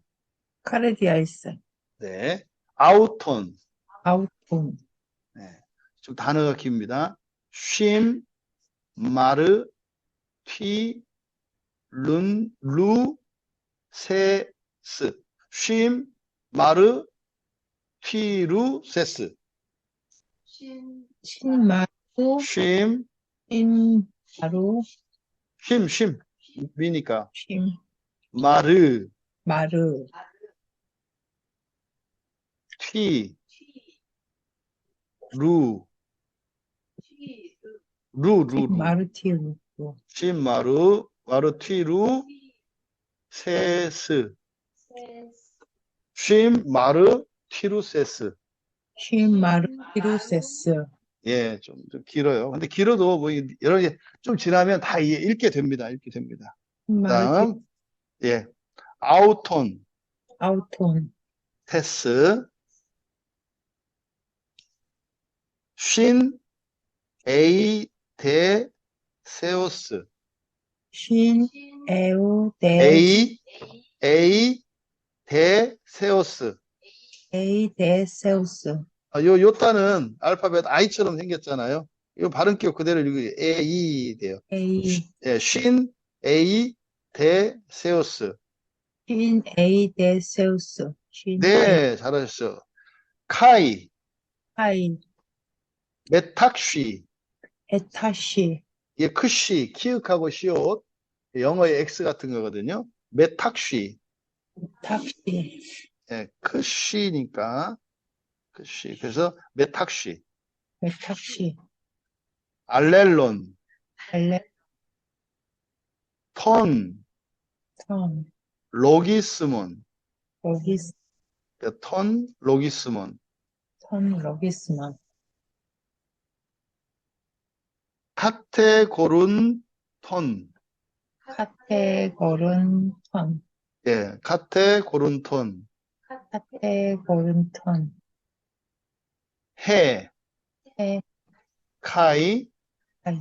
카르디아이스, 네. 아우톤. 아우톤, 네. 좀 단어가 깁니다. 쉼, 마르, 튀, 루, 세스. 쉼, 마르, 튀루, 세스. 신마루, 쉼, 신마루, 쉼. 미니까. 신, 마르, 마르, 튀, 루, 루. 마르티루, 쉼, 마르, 튀루, 세스. 쉼, 마르, 튀루, 세스. 신마르티루세스, 예, 좀 길어요. 근데 길어도 뭐 여러 개 좀 지나면 다 읽게 됩니다. 읽게 됩니다. 신마르티, 다음, 예, 아우톤, 아우톤, 테스, 쉰, 에이, 데, 세우스. 신, 에우, 데, 에이, 데, 세우스. 에이, 데, 세우스, 요 단은 알파벳 I처럼 생겼잖아요. 이 발음 기억 그대로 읽으면 에이 돼요. 에이, 예, 쉰, 에이, 데, 세우스. 신, 에이, 데, 세우스, 신, 에이, 네, 잘하셨어요. 카이, 하이, 메탁쉬, 에타시, 이게 크쉬, 키읔하고 시옷, 영어의 X 같은 거거든요. 메탁쉬, 탁시, 예, 크쉬니까, 크쉬. 그래서 메탁쉬, 메탁시, 알렐론, 알레, 턴, 턴, 로기스몬, 로기스, 턴, 로기스몬, 턴, 로기스만, 카테고룬, 톤, 카테고른, 턴, 예, 카테고룬 톤, 카테고른, 턴, 해, 해, 카이, 카이,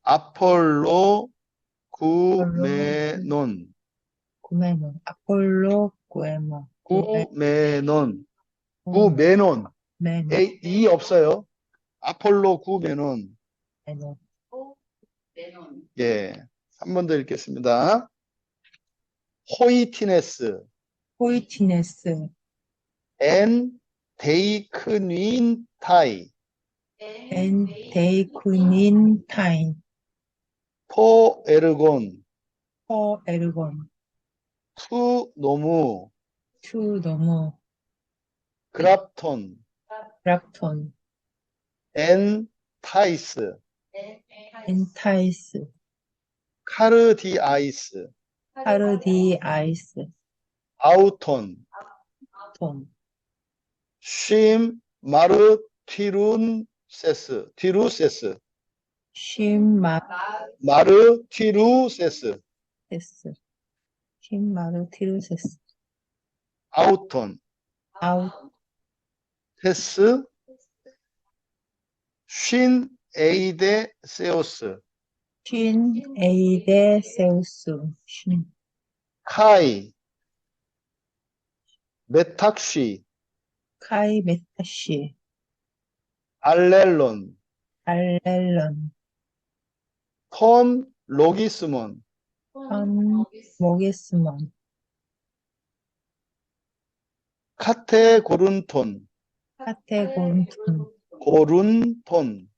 아폴로, 아폴로, 구메논, 구메논, 아폴로, 구에모, 구메논, 구메논, 구메논, 이 없어요. 아폴로 구메논, 메논, 매논. 예. 한 번 더 읽겠습니다. 호이티네스, 포이티네스, 엔 데이크닌타이, 엔 데이쿠닌 타인, 토 에르곤, 퍼 에르곤, 투 노무, 투 너무, 그랍톤, 락톤, 엔 타이스, 엔타이스, 카르디아이스, 파르디 아이스, 아우톤, 톤, 쉼 마르튀룬세스, 티루세스, 쉼마르테스, 마르튀루세스, 쉼마르티르세스, 아우톤, 아우, 테스, 쉰 에이데 세오스, 쉰 에이데 세우스, 쉰, 카이, 메탁쉬, 카이 메타시, 알렐론, 알렐런, 톤 로기스몬, 턴, 모게스몬, 카테고른톤, 카테곤톤, 고룬톤,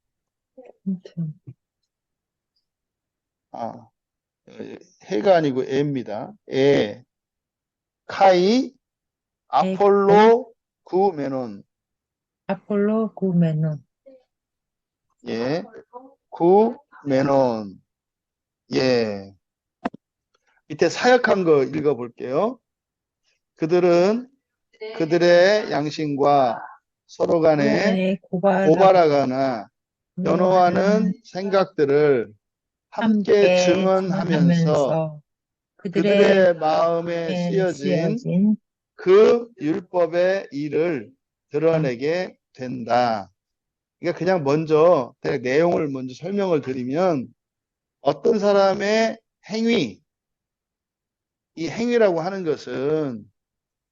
톤, 아, 해가 아니고 에입니다. 에, 카이, 아폴로 구메논, 아폴로 구메논, 예, 구메논, 예. 밑에 사역한 거 읽어볼게요. 그들은 그들의 양심과 서로 간에 고발하거나 연호하는 생각들을 함께 증언하면서 그들의 마음에 쓰여진 그 율법의 일을 드러내게 된다. 그러니까 그냥 먼저 대략 내용을 먼저 설명을 드리면 어떤 사람의 행위, 이 행위라고 하는 것은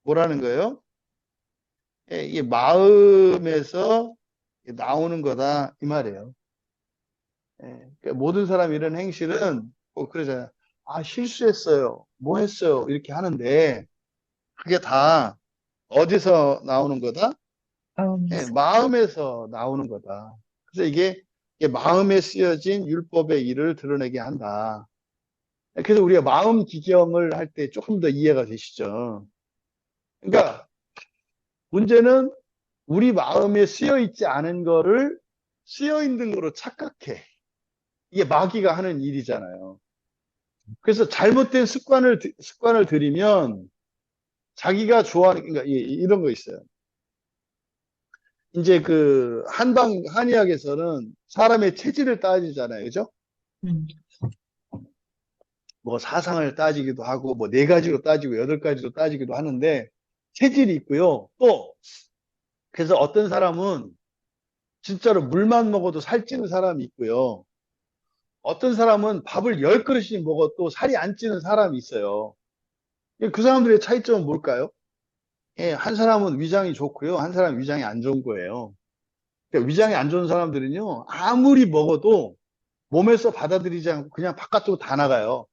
뭐라는 거예요? 예, 이게 마음에서 나오는 거다 이 말이에요. 예, 그러니까 모든 사람이 이런 행실은 꼭 그러잖아요. 아, 실수했어요. 뭐 했어요. 이렇게 하는데 그게 다 어디서 나오는 거다? 예, 마음에서 나오는 거다. 그래서 이게 마음에 쓰여진 율법의 일을 드러내게 한다. 그래서 우리가 마음 지경을 할 때 조금 더 이해가 되시죠? 그러니까 문제는 우리 마음에 쓰여 있지 않은 거를 쓰여 있는 거로 착각해. 이게 마귀가 하는 일이잖아요. 그래서 잘못된 습관을 들이면 자기가 좋아하는, 그러니까 이런 거 있어요. 이제 그 한의학에서는 사람의 체질을 따지잖아요. 그죠? 뭐 사상을 따지기도 하고, 뭐 4가지로 따지고 8가지로 따지기도 하는데, 체질이 있고요. 또, 그래서 어떤 사람은 진짜로 물만 먹어도 살찌는 사람이 있고요. 어떤 사람은 밥을 10그릇씩 먹어도 살이 안 찌는 사람이 있어요. 그 사람들의 차이점은 뭘까요? 예, 한 사람은 위장이 좋고요. 한 사람은 위장이 안 좋은 거예요. 그러니까 위장이 안 좋은 사람들은요, 아무리 먹어도 몸에서 받아들이지 않고 그냥 바깥으로 다 나가요.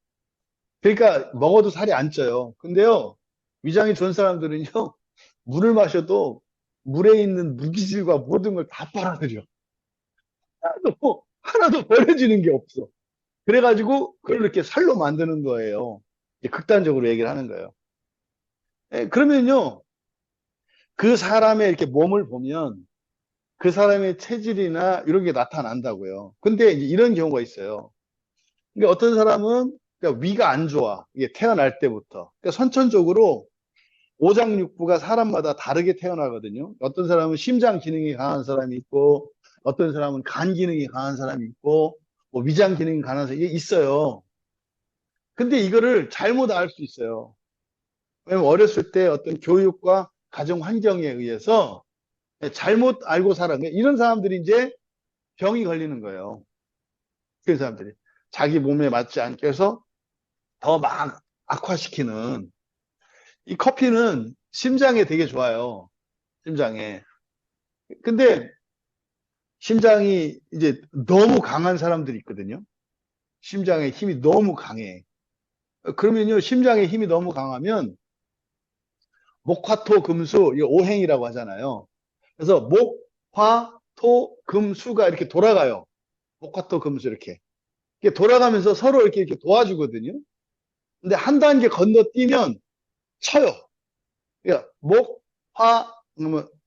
그러니까 먹어도 살이 안 쪄요. 근데요, 위장이 좋은 사람들은요, 물을 마셔도 물에 있는 무기질과 모든 걸 다 빨아들여. 하나도 버려지는 게 없어. 그래가지고 그걸 이렇게 살로 만드는 거예요. 극단적으로 얘기를 하는 거예요. 예, 그러면요, 그 사람의 이렇게 몸을 보면 그 사람의 체질이나 이런 게 나타난다고요. 근데 이제 이런 경우가 있어요. 그러니까 어떤 사람은 그러니까 위가 안 좋아. 이게 태어날 때부터. 그러니까 선천적으로 오장육부가 사람마다 다르게 태어나거든요. 어떤 사람은 심장 기능이 강한 사람이 있고, 어떤 사람은 간 기능이 강한 사람이 있고, 뭐 위장 기능이 강한 사람이 있어요. 근데 이거를 잘못 알 수 있어요. 왜냐면 어렸을 때 어떤 교육과 가정 환경에 의해서 잘못 알고 살아. 이런 사람들이 이제 병이 걸리는 거예요. 그런 사람들이. 자기 몸에 맞지 않게 해서 더 막 악화시키는. 이 커피는 심장에 되게 좋아요. 심장에. 근데 심장이 이제 너무 강한 사람들이 있거든요. 심장의 힘이 너무 강해. 그러면요, 심장의 힘이 너무 강하면 목화토 금수 이 오행이라고 하잖아요. 그래서 목화토 금수가 이렇게 돌아가요. 목화토 금수 이렇게 돌아가면서 서로 이렇게 도와주거든요. 근데 한 단계 건너뛰면 쳐요. 그러니까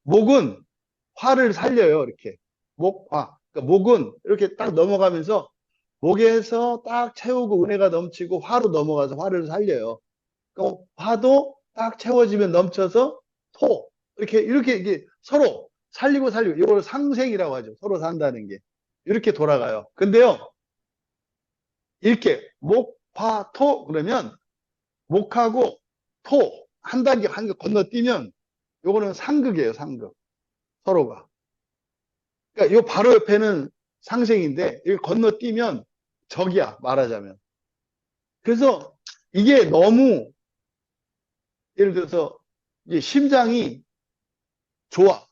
목은 화를 살려요. 이렇게 목화. 그러니까 목은 이렇게 딱 넘어가면서 목에서 딱 채우고 은혜가 넘치고 화로 넘어가서 화를 살려요. 그러니까 화도 딱 채워지면 넘쳐서 토. 이렇게 서로 살리고 살리고. 이걸 상생이라고 하죠. 서로 산다는 게. 이렇게 돌아가요. 근데요, 이렇게 목, 화, 토 그러면 목하고 토 한 단계 한 개 건너뛰면 요거는 상극이에요. 상극. 서로가. 그러니까 요 바로 옆에는 상생인데 이거 건너뛰면 적이야. 말하자면. 그래서 이게 너무 예를 들어서 이제 심장이 좋아.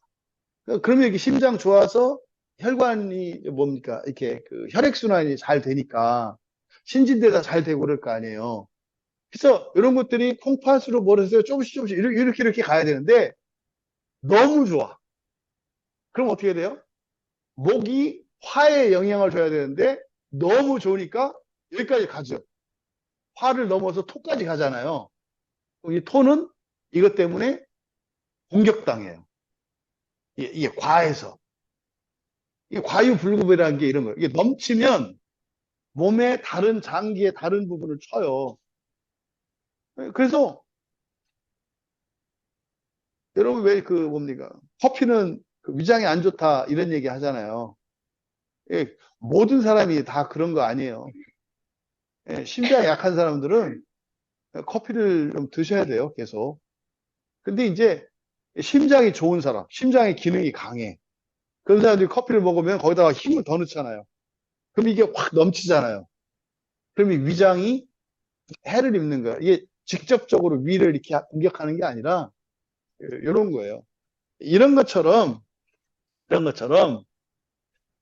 그러면 이렇게 심장 좋아서 혈관이 뭡니까? 이렇게 그 혈액순환이 잘 되니까 신진대사 잘 되고 그럴 거 아니에요. 그래서 이런 것들이 콩팥으로 몰아서 조금씩 이렇게 가야 되는데 너무 좋아. 그럼 어떻게 돼요? 목이 화에 영향을 줘야 되는데 너무 좋으니까 여기까지 가죠. 화를 넘어서 토까지 가잖아요. 이 토는 이것 때문에 공격당해요. 이게 과해서. 이게 과유불급이라는 게 이런 거예요. 이게 넘치면 몸의 다른 장기의 다른 부분을 쳐요. 그래서 여러분 왜 그 뭡니까? 커피는 그 위장에 안 좋다 이런 얘기 하잖아요. 예, 모든 사람이 다 그런 거 아니에요. 예, 심장이 약한 사람들은 커피를 좀 드셔야 돼요, 계속. 근데 이제 심장이 좋은 사람, 심장의 기능이 강해. 그런 사람들이 커피를 먹으면 거기다가 힘을 더 넣잖아요. 그럼 이게 확 넘치잖아요. 그럼 이 위장이 해를 입는 거예요. 이게 직접적으로 위를 이렇게 공격하는 게 아니라 이런 거예요. 이런 것처럼 이런 것처럼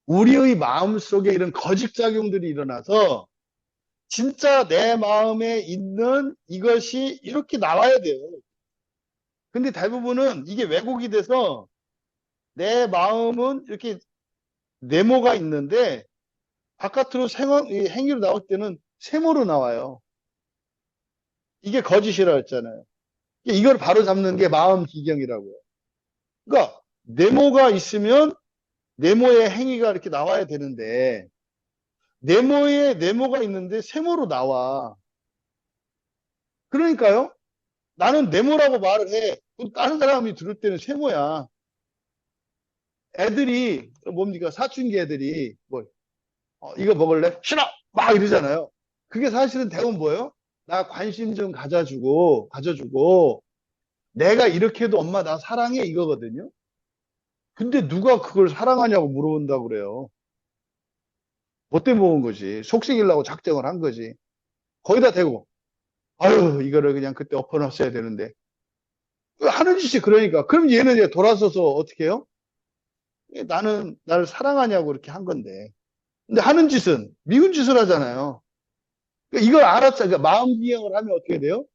우리의 마음 속에 이런 거짓작용들이 일어나서 진짜 내 마음에 있는 이것이 이렇게 나와야 돼요. 근데 대부분은 이게 왜곡이 돼서 내 마음은 이렇게 네모가 있는데 바깥으로 이 행위로 나올 때는 세모로 나와요. 이게 거짓이라고 했잖아요. 이걸 바로 잡는 게 마음 기경이라고요. 그러니까 네모가 있으면 네모의 행위가 이렇게 나와야 되는데 네모에 네모가 있는데 세모로 나와. 그러니까요. 나는 네모라고 말을 해. 다른 사람이 들을 때는 세모야. 애들이 뭡니까? 사춘기 애들이 뭐 이거 먹을래? 싫어! 막 이러잖아요. 그게 사실은 대부분 뭐예요? 나 관심 좀 가져주고 내가 이렇게 해도 엄마 나 사랑해 이거거든요. 근데 누가 그걸 사랑하냐고 물어본다고 그래요. 뭐 때문에 먹은 거지. 속삭이려고 작정을 한 거지. 거기다 대고 아유 이거를 그냥 그때 엎어놨어야 되는데 하는 짓이 그러니까 그럼 얘는 이제 돌아서서 어떻게 해요? 나는 나를 사랑하냐고 이렇게 한 건데 근데 하는 짓은 미운 짓을 하잖아요. 그러니까 이걸 알았자 그러니까 마음 기형을 하면 어떻게 돼요?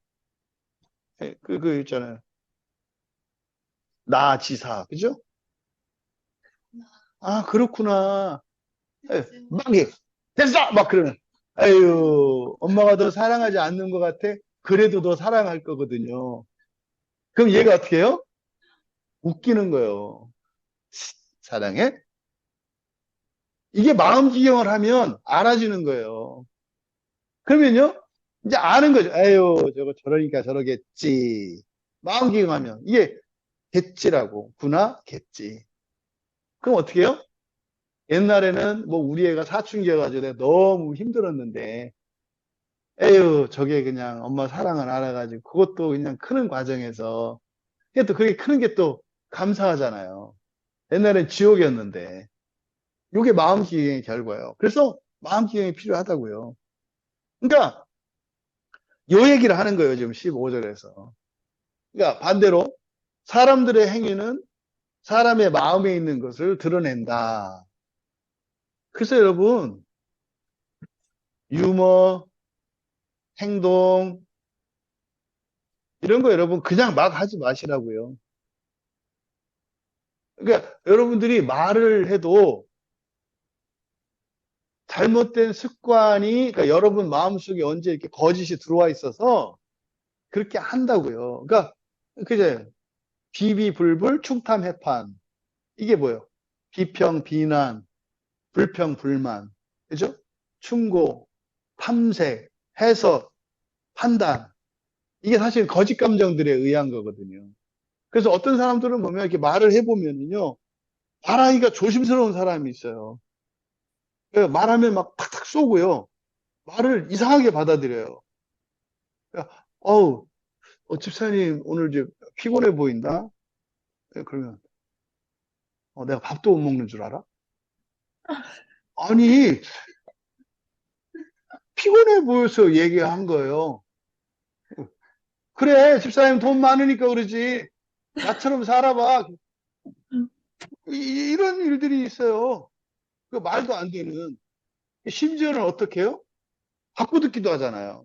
그 있잖아요. 나지사 그죠? 아 그렇구나. 막 됐어 막 그러면 아유 엄마가 더 사랑하지 않는 것 같아. 그래도 더 사랑할 거거든요. 그럼 얘가 어떻게 해요? 웃기는 거예요. 사랑해? 이게 마음 기경을 하면 알아지는 거예요. 그러면요, 이제 아는 거죠. 에휴, 저거 저러니까 저러겠지. 마음 기경하면. 이게 겠지라고. 구나, 겠지. 그럼 어떻게 해요? 옛날에는 뭐 우리 애가 사춘기여가지고 내가 너무 힘들었는데, 에휴, 저게 그냥 엄마 사랑을 알아가지고 그것도 그냥 크는 과정에서, 이게 또 그게 크는 게 또 감사하잖아요. 옛날엔 지옥이었는데. 이게 마음 기경의 결과예요. 그래서 마음 기경이 필요하다고요. 그러니까 요 얘기를 하는 거예요. 지금 15절에서. 그러니까 반대로 사람들의 행위는 사람의 마음에 있는 것을 드러낸다. 그래서 여러분 유머, 행동, 이런 거 여러분 그냥 막 하지 마시라고요. 그러니까 여러분들이 말을 해도 잘못된 습관이, 그러니까 여러분 마음속에 언제 이렇게 거짓이 들어와 있어서 그렇게 한다고요. 그러니까, 그제, 비비불불, 충탐해판. 이게 뭐예요? 비평, 비난, 불평, 불만. 그죠? 충고, 탐색, 해석, 판단. 이게 사실 거짓 감정들에 의한 거거든요. 그래서 어떤 사람들은 보면 이렇게 말을 해보면요. 말하기가 조심스러운 사람이 있어요. 그러니까 말하면 막 탁탁 쏘고요. 말을 이상하게 받아들여요. 그러니까, 집사님 오늘 좀 피곤해 보인다? 그러면, 내가 밥도 못 먹는 줄 알아? 아니, 피곤해 보여서 얘기한 거예요. 그래, 집사님 돈 많으니까 그러지. 나처럼 살아봐. 이런 일들이 있어요. 그 말도 안 되는. 심지어는 어떻게 해요? 바꿔 듣기도 하잖아요.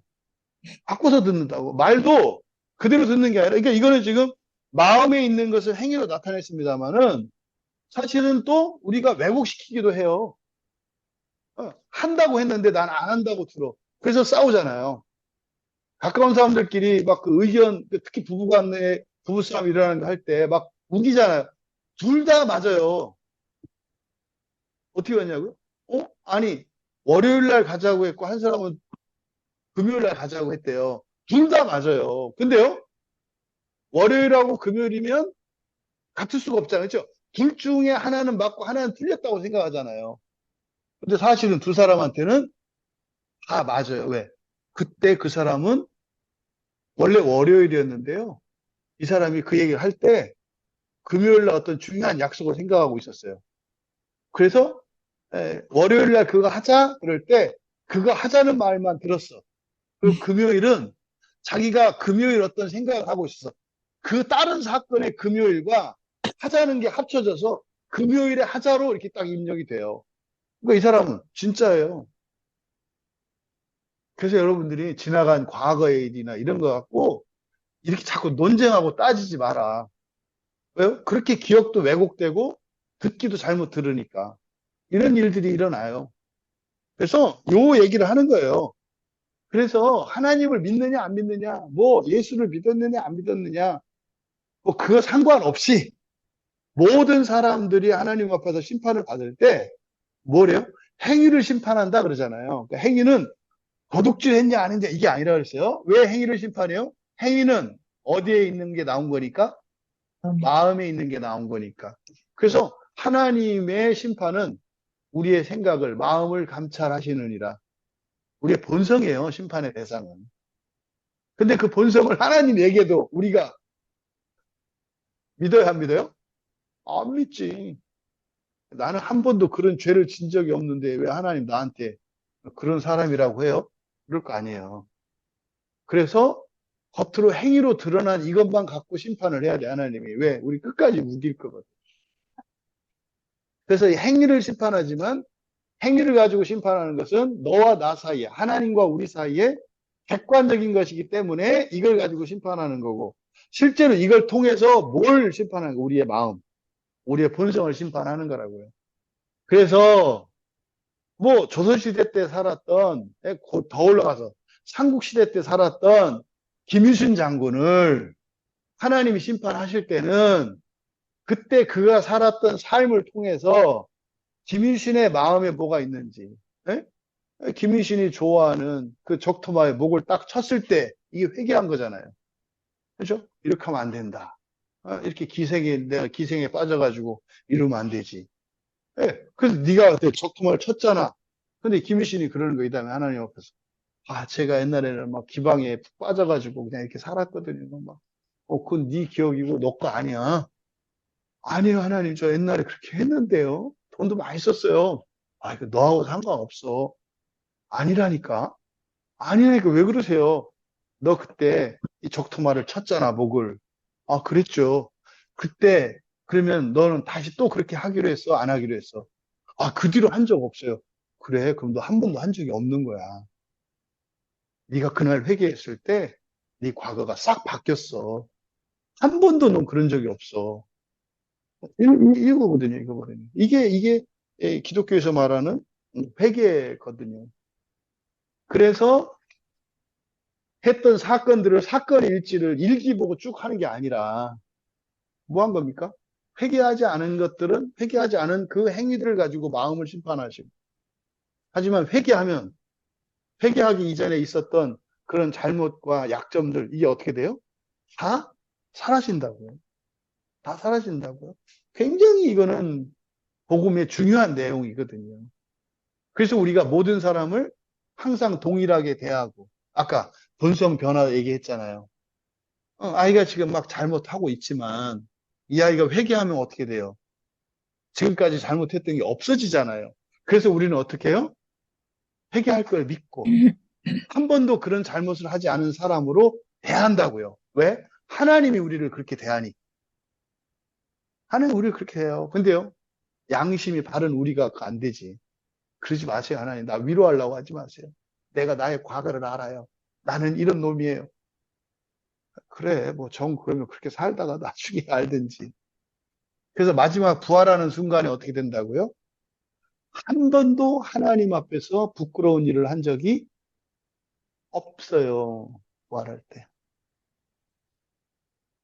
바꿔서 듣는다고. 말도 그대로 듣는 게 아니라, 그러니까 이거는 지금 마음에 있는 것을 행위로 나타냈습니다만은 사실은 또 우리가 왜곡시키기도 해요. 한다고 했는데 난 안 한다고 들어. 그래서 싸우잖아요. 가까운 사람들끼리 막 그 의견, 특히 부부간에 부부싸움 일어나는 거 할 때 막 우기잖아요. 둘 다 맞아요. 어떻게 했냐고요? 아니, 월요일 날 가자고 했고, 한 사람은 금요일 날 가자고 했대요. 둘 다 맞아요. 근데요, 월요일하고 금요일이면 같을 수가 없잖아요. 그렇죠? 둘 중에 하나는 맞고 하나는 틀렸다고 생각하잖아요. 근데 사실은 두 사람한테는 다 맞아요. 왜? 그때 그 사람은 원래 월요일이었는데요. 이 사람이 그 얘기를 할 때 금요일 날 어떤 중요한 약속을 생각하고 있었어요. 그래서 월요일 날 그거 하자 그럴 때 그거 하자는 말만 들었어. 그리고 금요일은 자기가 금요일 어떤 생각을 하고 있었어. 그 다른 사건의 금요일과 하자는 게 합쳐져서 금요일에 하자로 이렇게 딱 입력이 돼요. 그러니까 이 사람은 진짜예요. 그래서 여러분들이 지나간 과거의 일이나 이런 거 갖고 이렇게 자꾸 논쟁하고 따지지 마라. 왜요? 그렇게 기억도 왜곡되고 듣기도 잘못 들으니까 이런 일들이 일어나요. 그래서 요 얘기를 하는 거예요. 그래서 하나님을 믿느냐 안 믿느냐, 뭐 예수를 믿었느냐 안 믿었느냐, 뭐 그거 상관없이 모든 사람들이 하나님 앞에서 심판을 받을 때 뭐래요? 행위를 심판한다 그러잖아요. 그러니까 행위는 도둑질 했냐 안 했냐 이게 아니라 그랬어요. 왜 행위를 심판해요? 행위는 어디에 있는 게 나온 거니까? 마음에 있는 게 나온 거니까. 그래서 하나님의 심판은 우리의 생각을, 마음을 감찰하시느니라. 우리의 본성이에요, 심판의 대상은. 근데 그 본성을 하나님에게도 우리가 믿어야 안 믿어요? 안 믿지. 나는 한 번도 그런 죄를 진 적이 없는데 왜 하나님 나한테 그런 사람이라고 해요? 그럴 거 아니에요. 그래서 겉으로 행위로 드러난 이것만 갖고 심판을 해야 돼, 하나님이. 왜? 우리 끝까지 우길 거거든. 그래서 이 행위를 심판하지만 행위를 가지고 심판하는 것은 너와 나 사이에, 하나님과 우리 사이에 객관적인 것이기 때문에 이걸 가지고 심판하는 거고, 실제로 이걸 통해서 뭘 심판하는 거? 우리의 마음, 우리의 본성을 심판하는 거라고요. 그래서 뭐 조선시대 때 살았던, 곧 더 올라가서 삼국시대 때 살았던 김유신 장군을 하나님이 심판하실 때는 그때 그가 살았던 삶을 통해서 김유신의 마음에 뭐가 있는지, 예? 김유신이 좋아하는 그 적토마에 목을 딱 쳤을 때 이게 회개한 거잖아요. 그죠? 이렇게 하면 안 된다. 이렇게 내가 기생에 빠져가지고 이러면 안 되지. 예, 그래서 네가 그때 적토마를 쳤잖아. 근데 김유신이 그러는 거, 이 다음에 하나님 앞에서. 제가 옛날에는 막 기방에 푹 빠져가지고 그냥 이렇게 살았거든요. 막, 그건 네 기억이고 너 거 아니야. 아니요, 하나님, 저 옛날에 그렇게 했는데요. 돈도 많이 썼어요. 이거 너하고 상관없어. 아니라니까. 아니라니까 왜 그러세요? 너 그때 이 적토마를 쳤잖아, 목을. 그랬죠. 그때, 그러면 너는 다시 또 그렇게 하기로 했어? 안 하기로 했어? 그 뒤로 한 적 없어요. 그래, 그럼 너 한 번도 한 적이 없는 거야. 네가 그날 회개했을 때 네 과거가 싹 바뀌었어. 한 번도 넌 그런 적이 없어. 이거거든요, 이거거든요. 이게 기독교에서 말하는 회개거든요. 그래서 했던 사건들을 사건 일지를 일기 보고 쭉 하는 게 아니라 뭐 한 겁니까? 회개하지 않은 것들은 회개하지 않은 그 행위들을 가지고 마음을 심판하시고 하지만 회개하기 이전에 있었던 그런 잘못과 약점들 이게 어떻게 돼요? 다 사라진다고요. 다 사라진다고요. 굉장히 이거는 복음의 중요한 내용이거든요. 그래서 우리가 모든 사람을 항상 동일하게 대하고 아까 본성 변화 얘기했잖아요. 아이가 지금 막 잘못하고 있지만 이 아이가 회개하면 어떻게 돼요? 지금까지 잘못했던 게 없어지잖아요. 그래서 우리는 어떻게 해요? 회개할 걸 믿고 한 번도 그런 잘못을 하지 않은 사람으로 대한다고요. 왜? 하나님이 우리를 그렇게 대하니. 하나님 우리를 그렇게 해요. 근데요, 양심이 바른 우리가 안 되지. 그러지 마세요, 하나님. 나 위로하려고 하지 마세요. 내가 나의 과거를 알아요. 나는 이런 놈이에요. 그래, 뭐, 그러면 그렇게 살다가 나중에 알든지. 그래서 마지막 부활하는 순간에 어떻게 된다고요? 한 번도 하나님 앞에서 부끄러운 일을 한 적이 없어요. 부활할 때.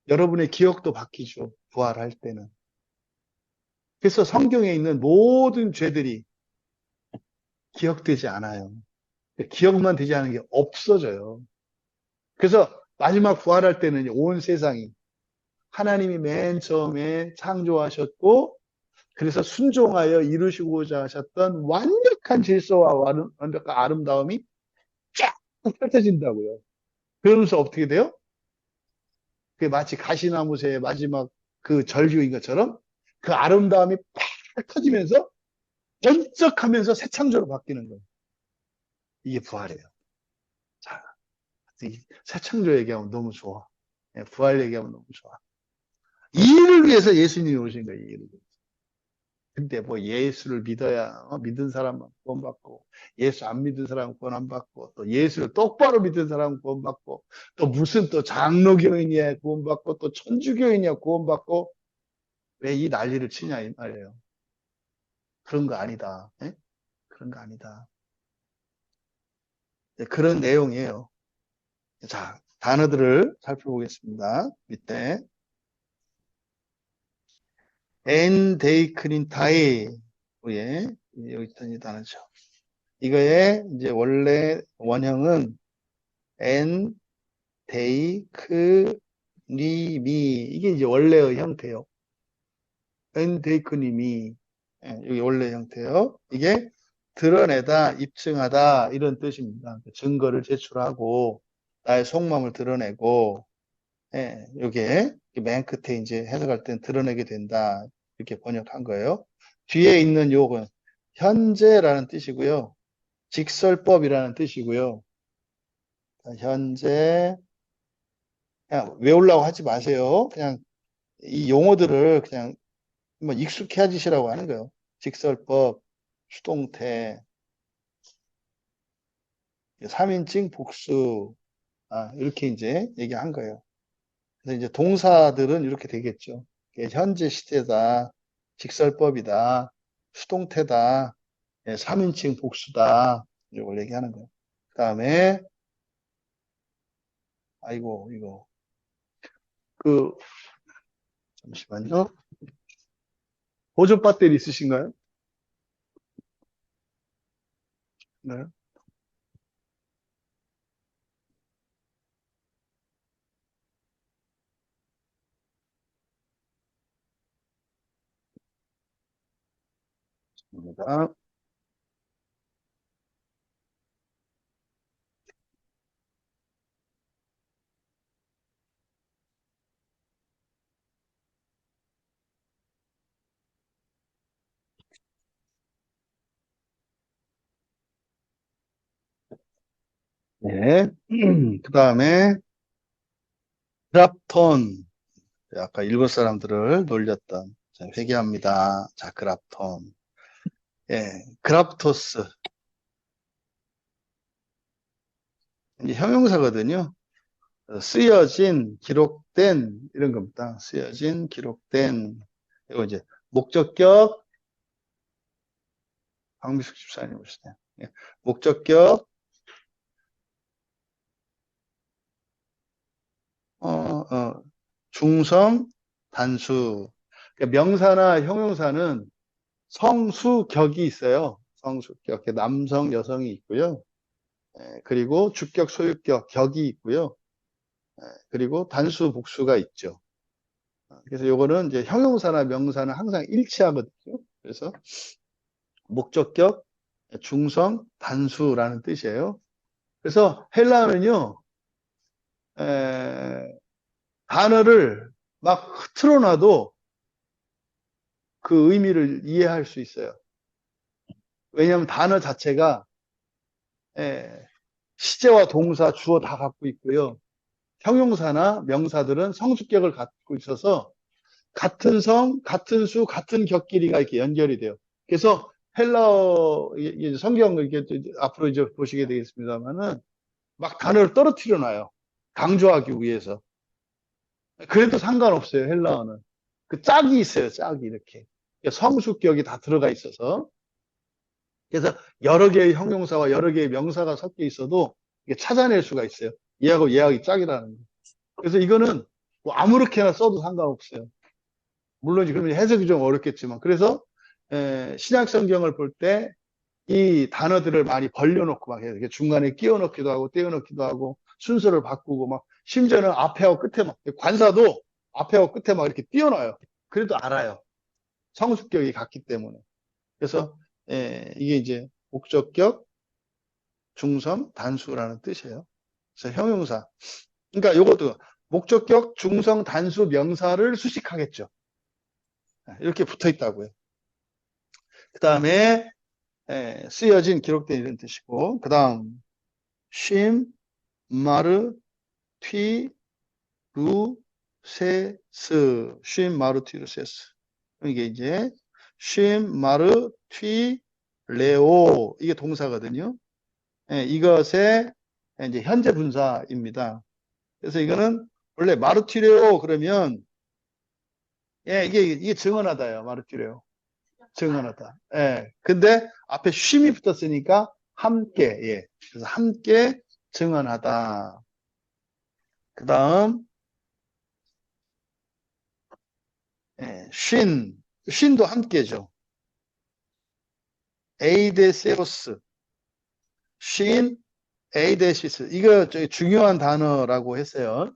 여러분의 기억도 바뀌죠. 부활할 때는. 그래서 성경에 있는 모든 죄들이 기억되지 않아요. 기억만 되지 않은 게 없어져요. 그래서 마지막 부활할 때는 온 세상이 하나님이 맨 처음에 창조하셨고 그래서 순종하여 이루시고자 하셨던 완벽한 질서와 완벽한 아름다움이 쫙 펼쳐진다고요. 그러면서 어떻게 돼요? 그게 마치 가시나무새의 마지막 그 절규인 것처럼 그 아름다움이 팍 터지면서 번쩍하면서 새 창조로 바뀌는 거예요. 이게 부활이에요. 자, 새 창조 얘기하면 너무 좋아. 부활 얘기하면 너무 좋아. 이 일을 위해서 예수님이 오신 거예요. 이 일을 위해서. 근데 뭐 예수를 믿어야 믿은 사람은 구원받고 예수 안 믿은 사람은 구원 안 받고 또 예수를 똑바로 믿은 사람은 구원받고 또 무슨 또 장로교인이야 구원받고 또 천주교인이야 구원받고 왜 이 난리를 치냐 이 말이에요. 그런 거 아니다. 예? 그런 거 아니다. 네, 그런 내용이에요. 자, 단어들을 살펴보겠습니다. 밑에 엔데이크린타이 예, 여기 있던 이 단어죠. 이거의 이제 원래 원형은 엔 데이크님이 이게 이제 원래의 형태요. 엔 데이크님이 여기 원래 형태요. 이게 드러내다, 입증하다 이런 뜻입니다. 증거를 제출하고 나의 속마음을 드러내고 요게 맨 끝에 이제 해석할 땐 드러내게 된다 이렇게 번역한 거예요. 뒤에 있는 요건 현재라는 뜻이고요. 직설법이라는 뜻이고요. 현재 그냥 외우려고 하지 마세요. 그냥 이 용어들을 그냥 한번 익숙해지시라고 하는 거예요. 직설법, 수동태, 3인칭 복수, 이렇게 이제 얘기한 거예요. 그래서 이제 동사들은 이렇게 되겠죠. 현재 시제다, 직설법이다, 수동태다, 3인칭 복수다, 이걸 얘기하는 거예요. 그 다음에, 아이고, 이거, 그, 잠시만요. 보조 배터리 있으신가요? 네. 입니다. 네. 그 다음에, 그랍톤. 아까 일곱 사람들을 놀렸던. 자, 회개합니다. 자, 그랍톤. 예, 그랍토스. 이제 형용사거든요. 쓰여진, 기록된 이런 겁니다. 쓰여진, 기록된. 이거 이제 목적격, 박미숙 집사님 보시네요. 예. 목적격, 중성, 단수. 그러니까 명사나 형용사는 성수격이 있어요. 성수격. 남성, 여성이 있고요. 그리고 주격, 소유격, 격이 있고요. 그리고 단수, 복수가 있죠. 그래서 요거는 이제 형용사나 명사는 항상 일치하거든요. 그래서 목적격, 중성, 단수라는 뜻이에요. 그래서 헬라어는요, 단어를 막 틀어놔도 그 의미를 이해할 수 있어요. 왜냐하면 단어 자체가 시제와 동사, 주어 다 갖고 있고요. 형용사나 명사들은 성수격을 갖고 있어서 같은 성, 같은 수, 같은 격끼리가 이렇게 연결이 돼요. 그래서 헬라어 성경 이렇게 앞으로 이제 보시게 되겠습니다만은 막 단어를 떨어뜨려 놔요. 강조하기 위해서. 그래도 상관없어요, 헬라어는. 그 짝이 있어요, 짝이 이렇게. 성수격이 다 들어가 있어서. 그래서 여러 개의 형용사와 여러 개의 명사가 섞여 있어도 이게 찾아낼 수가 있어요. 얘하고 얘하고 짝이라는 거. 그래서 이거는 뭐 아무렇게나 써도 상관없어요. 물론 그러면 해석이 좀 어렵겠지만. 그래서 신약 성경을 볼 때 이 단어들을 많이 벌려놓고 막 해요. 중간에 끼워 넣기도 하고 떼어 넣기도 하고 순서를 바꾸고 막 심지어는 앞에하고 끝에 막 관사도 앞에하고 끝에 막 이렇게 띄워놔요. 그래도 알아요. 성수격이 같기 때문에. 그래서 이게 이제 목적격, 중성, 단수라는 뜻이에요. 그래서 형용사. 그러니까 요것도 목적격, 중성, 단수, 명사를 수식하겠죠. 이렇게 붙어 있다고요. 그 다음에 쓰여진, 기록된 이런 뜻이고, 그 다음 쉼, 마르, 튀, 루, 세스. 쉼, 마르, 튀, 루, 세스. 이게 이제 쉼, 마르, 튀, 레오. 이게 동사거든요. 이것의 이제 현재 분사입니다. 그래서 이거는 원래 마르티레오 그러면 이게 증언하다예요. 마르티레오. 증언하다. 근데 앞에 쉼이 붙었으니까 함께. 그래서 함께 증언하다. 그다음 쉰도 함께죠. 에이데세오스. 쉰, 에이데시스. 이거 중요한 단어라고 했어요.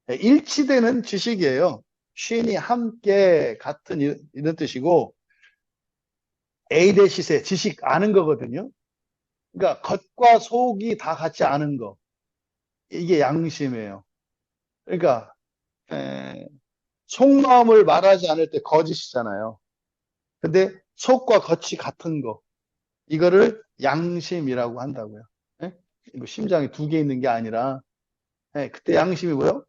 일치되는 지식이에요. 쉰이 함께 같은 이런 뜻이고 에이데시세 지식 아는 거거든요. 그러니까 겉과 속이 다 같이 아는 거. 이게 양심이에요. 그러니까 속마음을 말하지 않을 때 거짓이잖아요. 근데 속과 겉이 같은 거. 이거를 양심이라고 한다고요. 이거 심장이 두 개 있는 게 아니라 그때 양심이 뭐요?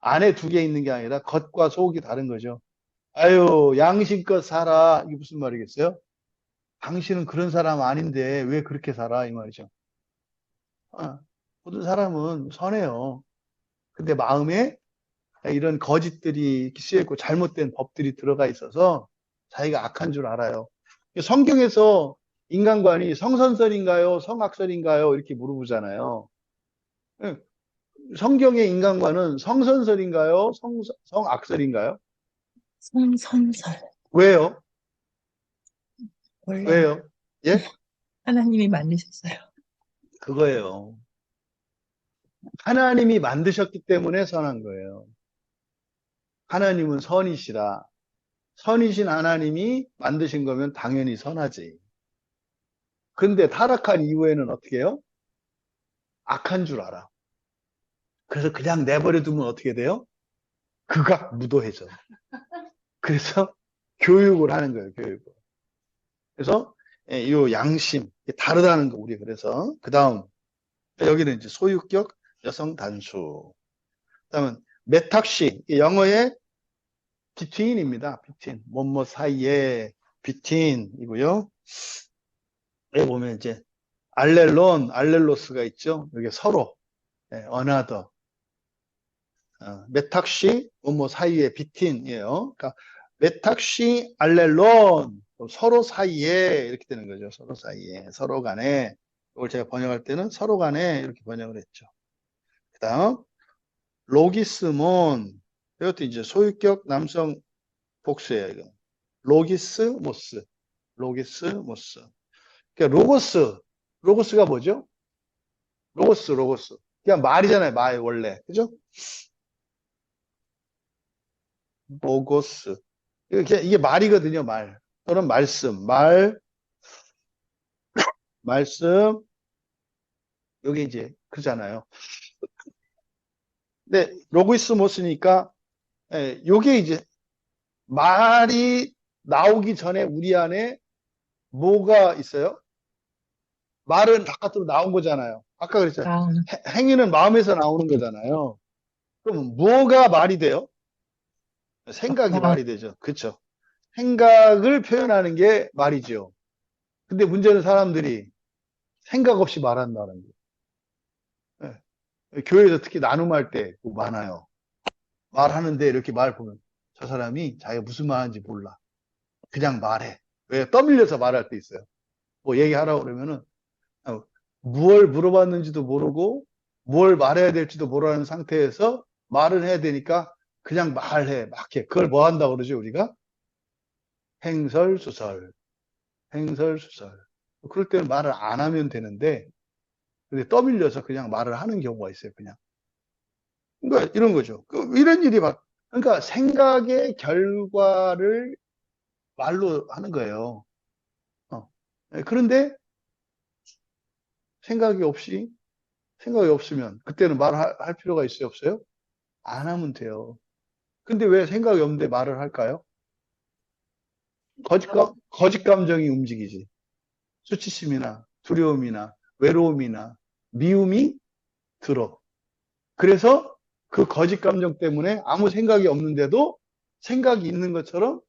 안에 두 개 있는 게 아니라 겉과 속이 다른 거죠. 아유, 양심껏 살아. 이게 무슨 말이겠어요? 당신은 그런 사람 아닌데 왜 그렇게 살아? 이 말이죠. 모든 사람은 선해요. 근데 마음에 이런 거짓들이 씌어있고 잘못된 법들이 들어가 있어서 자기가 악한 줄 알아요. 성경에서 인간관이 성선설인가요? 성악설인가요? 이렇게 물어보잖아요. 성경의 인간관은 성선설인가요? 성악설인가요? 성선설. 왜요? 원래 왜요? 예? 하나님이 만드셨어요. 그거예요. 하나님이 만드셨기 때문에 선한 거예요. 하나님은 선이시라. 선이신 하나님이 만드신 거면 당연히 선하지. 근데 타락한 이후에는 어떻게 해요? 악한 줄 알아. 그래서 그냥 내버려 두면 어떻게 돼요? 극악무도해져. 그래서 교육을 하는 거예요, 교육을. 그래서 이 양심, 다르다는 거, 우리 그래서. 그 다음, 여기는 이제 소유격, 여성 단수. 그 다음은 메탁시, 영어의 between입니다. between. 뭐뭐 사이에 between이고요. 여기 보면 이제 알렐론, 알렐로스가 있죠. 여기 서로. another. 메탁시, 뭐 사이에 비틴이에요. 그러니까 메탁시 알렐론, 서로 사이에 이렇게 되는 거죠. 서로 사이에, 서로 간에. 이걸 제가 번역할 때는 서로 간에 이렇게 번역을 했죠. 그 다음, 로기스몬. 이것도 이제 소유격 남성 복수예요, 이거. 로기스모스. 로기스모스. 그러니까 로고스가 뭐죠? 로고스. 그냥 말이잖아요, 말, 원래. 그죠? 로고스. 이게 말이거든요, 말. 또는 말씀. 여기 이제, 그잖아요. 근데, 로고스모스니까, 요게 이제, 말이 나오기 전에 우리 안에 뭐가 있어요? 말은 바깥으로 나온 거잖아요. 아까 그랬잖아요. 다음, 행위는 마음에서 나오는 거잖아요. 그럼 뭐가 말이 돼요? 생각이 다음, 말이 되죠. 그쵸? 생각을 표현하는 게 말이죠. 근데 문제는 사람들이 생각 없이 말한다는 거예요. 교회에서 특히 나눔할 때 많아요. 말하는데 이렇게 말 보면 저 사람이 자기가 무슨 말하는지 몰라. 그냥 말해. 왜? 떠밀려서 말할 때 있어요. 뭐 얘기하라고 그러면은 무얼 물어봤는지도 모르고 뭘 말해야 될지도 모르는 상태에서 말을 해야 되니까 그냥 말해. 막 해. 그걸 뭐 한다고 그러죠, 우리가? 행설수설. 행설수설. 그럴 때는 말을 안 하면 되는데 근데 떠밀려서 그냥 말을 하는 경우가 있어요, 그냥. 그러니까 이런 거죠. 이런 일이 그러니까 생각의 결과를 말로 하는 거예요. 어. 그런데 생각이 없으면 그때는 말할 필요가 있어요, 없어요? 안 하면 돼요. 근데 왜 생각이 없는데 말을 할까요? 거짓 감정이 움직이지. 수치심이나 두려움이나 외로움이나 미움이 들어. 그래서 그 거짓 감정 때문에 아무 생각이 없는데도 생각이 있는 것처럼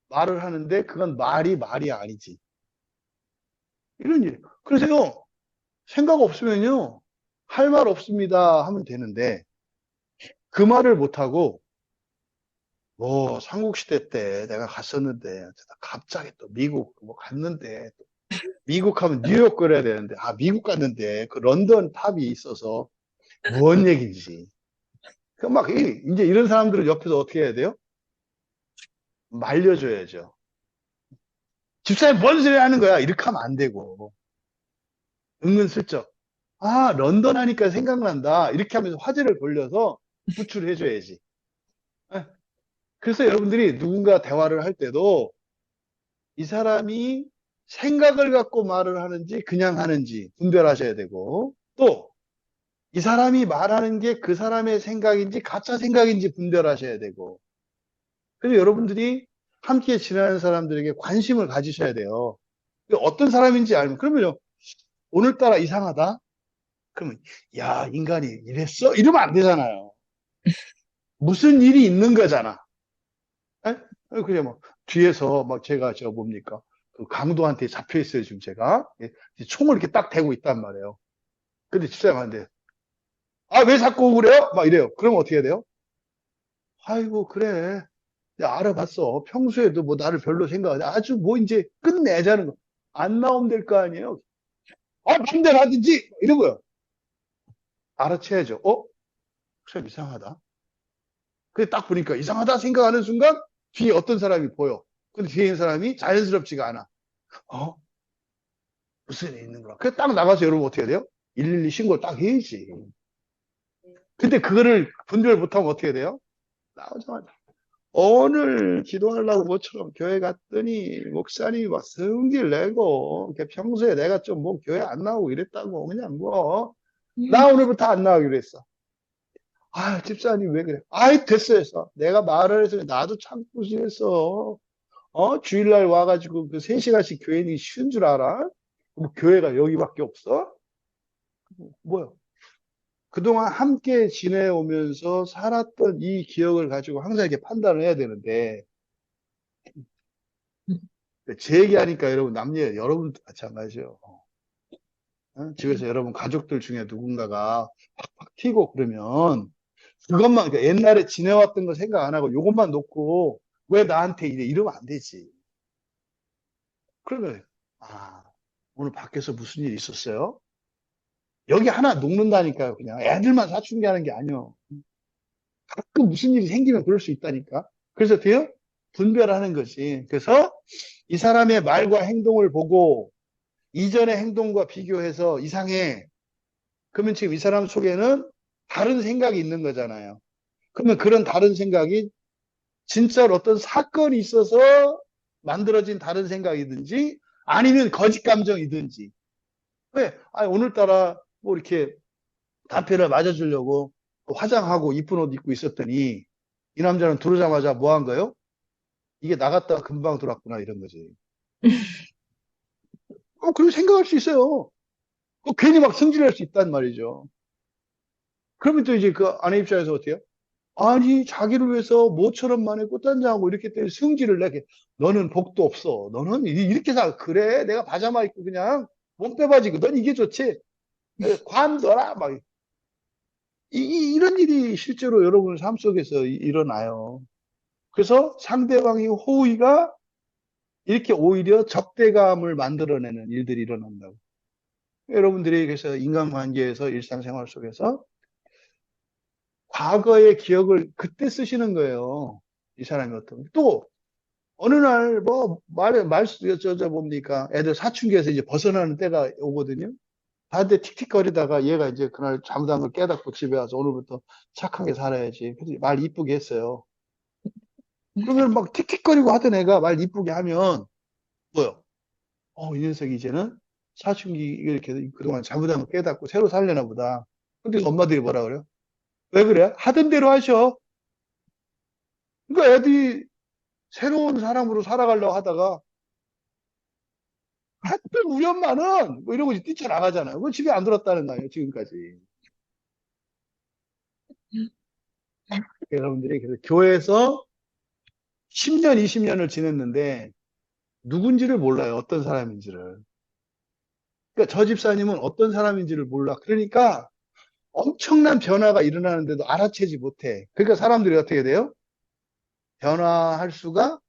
말을 하는데 그건 말이 아니지. 이런 일. 그래서요, 생각 없으면요, 할 말 없습니다 하면 되는데 그 말을 못하고 뭐 삼국시대 때 내가 갔었는데 갑자기 또 미국 뭐 갔는데 미국 하면 뉴욕 그래야 되는데 미국 갔는데 그 런던 탑이 있어서 뭔 얘기인지 그 막 이제 이런 사람들은 옆에서 어떻게 해야 돼요? 말려줘야죠. 집사님 뭔 소리 하는 거야? 이렇게 하면 안 되고 은근슬쩍 런던 하니까 생각난다 이렇게 하면서 화제를 돌려서 구출해줘야지. 예. 그래서 여러분들이 누군가 대화를 할 때도 이 사람이 생각을 갖고 말을 하는지 그냥 하는지 분별하셔야 되고 또 이 사람이 말하는 게 그 사람의 생각인지 가짜 생각인지 분별하셔야 되고 그래서 여러분들이 함께 지내는 사람들에게 관심을 가지셔야 돼요. 어떤 사람인지 알면 그러면요 오늘따라 이상하다? 그러면 야 인간이 이랬어? 이러면 안 되잖아요. 무슨 일이 있는 거잖아. 예? 그냥 뭐 뒤에서 막 제가 뭡니까 그 강도한테 잡혀 있어요 지금 제가 총을 이렇게 딱 대고 있단 말이에요. 근데 집사람한테 왜 자꾸 그래요? 막 이래요. 그러면 어떻게 해야 돼요? 아이고 그래 내가 알아봤어. 평소에도 뭐 나를 별로 생각하지 아주 뭐 이제 끝내자는 거 안 나오면 될 거 아니에요. 맘대로 하든지 이런 거요. 알아채야죠. 참 이상하다. 근데 딱 보니까 이상하다 생각하는 순간 뒤에 어떤 사람이 보여. 근데 뒤에 있는 사람이 자연스럽지가 않아. 어? 무슨 일이 있는 거야. 그래서 딱 나가서 여러분 어떻게 해야 돼요? 112 신고를 딱 해야지. 근데 그거를 분별 못하면 어떻게 해야 돼요? 나오자마자. 오늘 기도하려고 모처럼 교회 갔더니 목사님이 막 성질 내고 평소에 내가 좀 뭐 교회 안 나오고 이랬다고 그냥 뭐 나 오늘부터 안 나오기로 했어. 집사님 왜 그래? 됐어 했어. 내가 말을 해서 나도 참고 지냈어. 주일날 와가지고 그 3시간씩 교회는 쉬운 줄 알아? 뭐 교회가 여기밖에 없어? 뭐야? 그동안 함께 지내오면서 살았던 이 기억을 가지고 항상 이렇게 판단을 해야 되는데, 제 얘기하니까 여러분, 남녀, 여러분도 마찬가지죠. 집에서 여러분 가족들 중에 누군가가 팍팍 튀고 그러면 그것만, 그러니까 옛날에 지내왔던 거 생각 안 하고 요것만 놓고 왜 나한테 이래? 이러면 안 되지. 그러면, 아, 오늘 밖에서 무슨 일 있었어요? 여기 하나 녹는다니까요, 그냥. 애들만 사춘기 하는 게 아니요. 가끔 무슨 일이 생기면 그럴 수 있다니까. 그래서 돼요? 분별하는 거지. 그래서 이 사람의 말과 행동을 보고 이전의 행동과 비교해서 이상해. 그러면 지금 이 사람 속에는 다른 생각이 있는 거잖아요. 그러면 그런 다른 생각이 진짜로 어떤 사건이 있어서 만들어진 다른 생각이든지 아니면 거짓 감정이든지. 왜? 아니, 오늘따라 뭐 이렇게 남편을 맞아주려고 화장하고 이쁜 옷 입고 있었더니 이 남자는 들어오자마자 뭐 한 거예요? 이게 나갔다가 금방 들어왔구나 이런 거지. 그렇게 생각할 수 있어요. 괜히 막 승질낼 수 있단 말이죠. 그러면 또 이제 그 아내 입장에서 어때요? 아니, 자기를 위해서 모처럼 만에 꽃단장하고 이렇게 때문에 승질을 내게. 너는 복도 없어. 너는 이렇게 살. 그래. 내가 파자마 입고 그냥 몸 빼바지고. 넌 이게 좋지. 관둬라. 막. 이런 일이 실제로 여러분 삶 속에서 일어나요. 그래서 상대방의 호의가 이렇게 오히려 적대감을 만들어내는 일들이 일어난다고. 여러분들이 그래서 인간관계에서 일상생활 속에서 과거의 기억을 그때 쓰시는 거예요. 이 사람이 어떤. 또, 어느 날, 뭐, 뭡니까? 애들 사춘기에서 이제 벗어나는 때가 오거든요. 다들 틱틱거리다가 얘가 이제 그날 잘못한 걸 깨닫고 집에 와서 오늘부터 착하게 살아야지. 그래서 말 이쁘게 했어요. 그러면 막 틱틱거리고 하던 애가 말 이쁘게 하면, 뭐요? 이 녀석이 이제는 사춘기 이렇게 그동안 잘못한 걸 깨닫고 새로 살려나 보다. 근데 엄마들이 뭐라 그래요? 왜 그래? 하던 대로 하셔. 그러니까 애들이 새로운 사람으로 살아가려고 하다가 하필 우리 엄마는 뭐 이러고 이제 뛰쳐나가잖아요. 그건 집에 안 들었다는 거예요, 지금까지. 여러분들이 그래서 교회에서 10년, 20년을 지냈는데 누군지를 몰라요. 어떤 사람인지를. 그러니까 저 집사님은 어떤 사람인지를 몰라. 그러니까 엄청난 변화가 일어나는데도 알아채지 못해. 그러니까 사람들이 어떻게 돼요? 변화할 수가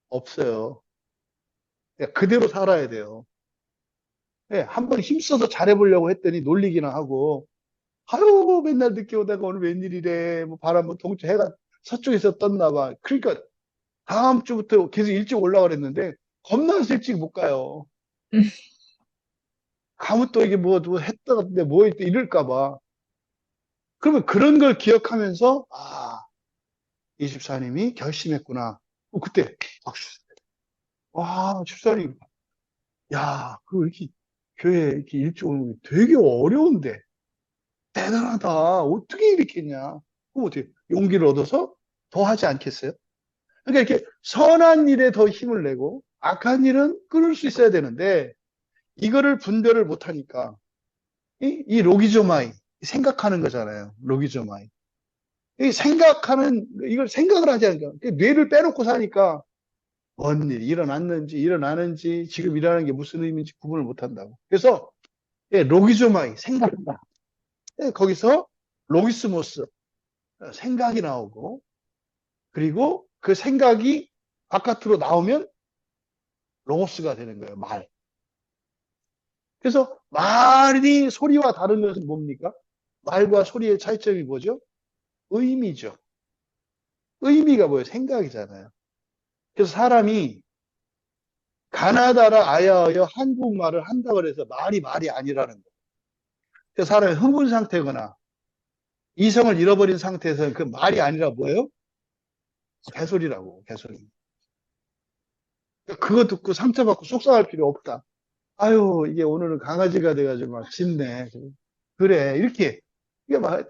없어요. 그러니까 그대로 살아야 돼요. 예, 한번 힘써서 잘해보려고 했더니 놀리기나 하고, 아유, 맨날 늦게 오다가 오늘 웬일이래. 뭐 바람, 뭐 동쪽 해가 서쪽에서 떴나 봐. 그러니까 다음 주부터 계속 일찍 올라가 그랬는데, 겁나서 일찍 못 가요. 가면 또 이게 뭐 했다 같은데 뭐 했다 이럴까 봐. 그러면 그런 걸 기억하면서, 이 집사님이 결심했구나. 그때 박수. 와, 집사님. 야, 그 이렇게 교회 이렇게 일찍 오는 게 되게 어려운데. 대단하다. 어떻게 이렇게 했냐. 그럼 어떻게 용기를 얻어서 더 하지 않겠어요? 그러니까 이렇게 선한 일에 더 힘을 내고 악한 일은 끊을 수 있어야 되는데 이거를 분별을 못하니까 이 로기조마이 생각하는 거잖아요. 로기조마이. 이 생각하는 이걸 생각을 하지 않으니까 뇌를 빼놓고 사니까 뭔 일이 일어났는지 일어나는지 지금 일어나는 게 무슨 의미인지 구분을 못한다고. 그래서 로기조마이 생각한다. 거기서 로기스모스 생각이 나오고 그리고 그 생각이 바깥으로 나오면 로고스가 되는 거예요. 말. 그래서 말이 소리와 다른 것은 뭡니까? 말과 소리의 차이점이 뭐죠? 의미죠. 의미가 뭐예요? 생각이잖아요. 그래서 사람이 가나다라 아야하여 한국말을 한다고 해서 말이 아니라는 거예요. 그래서 사람이 흥분 상태거나 이성을 잃어버린 상태에서는 그 말이 아니라 뭐예요? 개소리라고, 개소리. 그거 듣고 상처받고 속상할 필요 없다. 아유, 이게 오늘은 강아지가 돼가지고 막 짖네. 그래, 이렇게. 이게 막,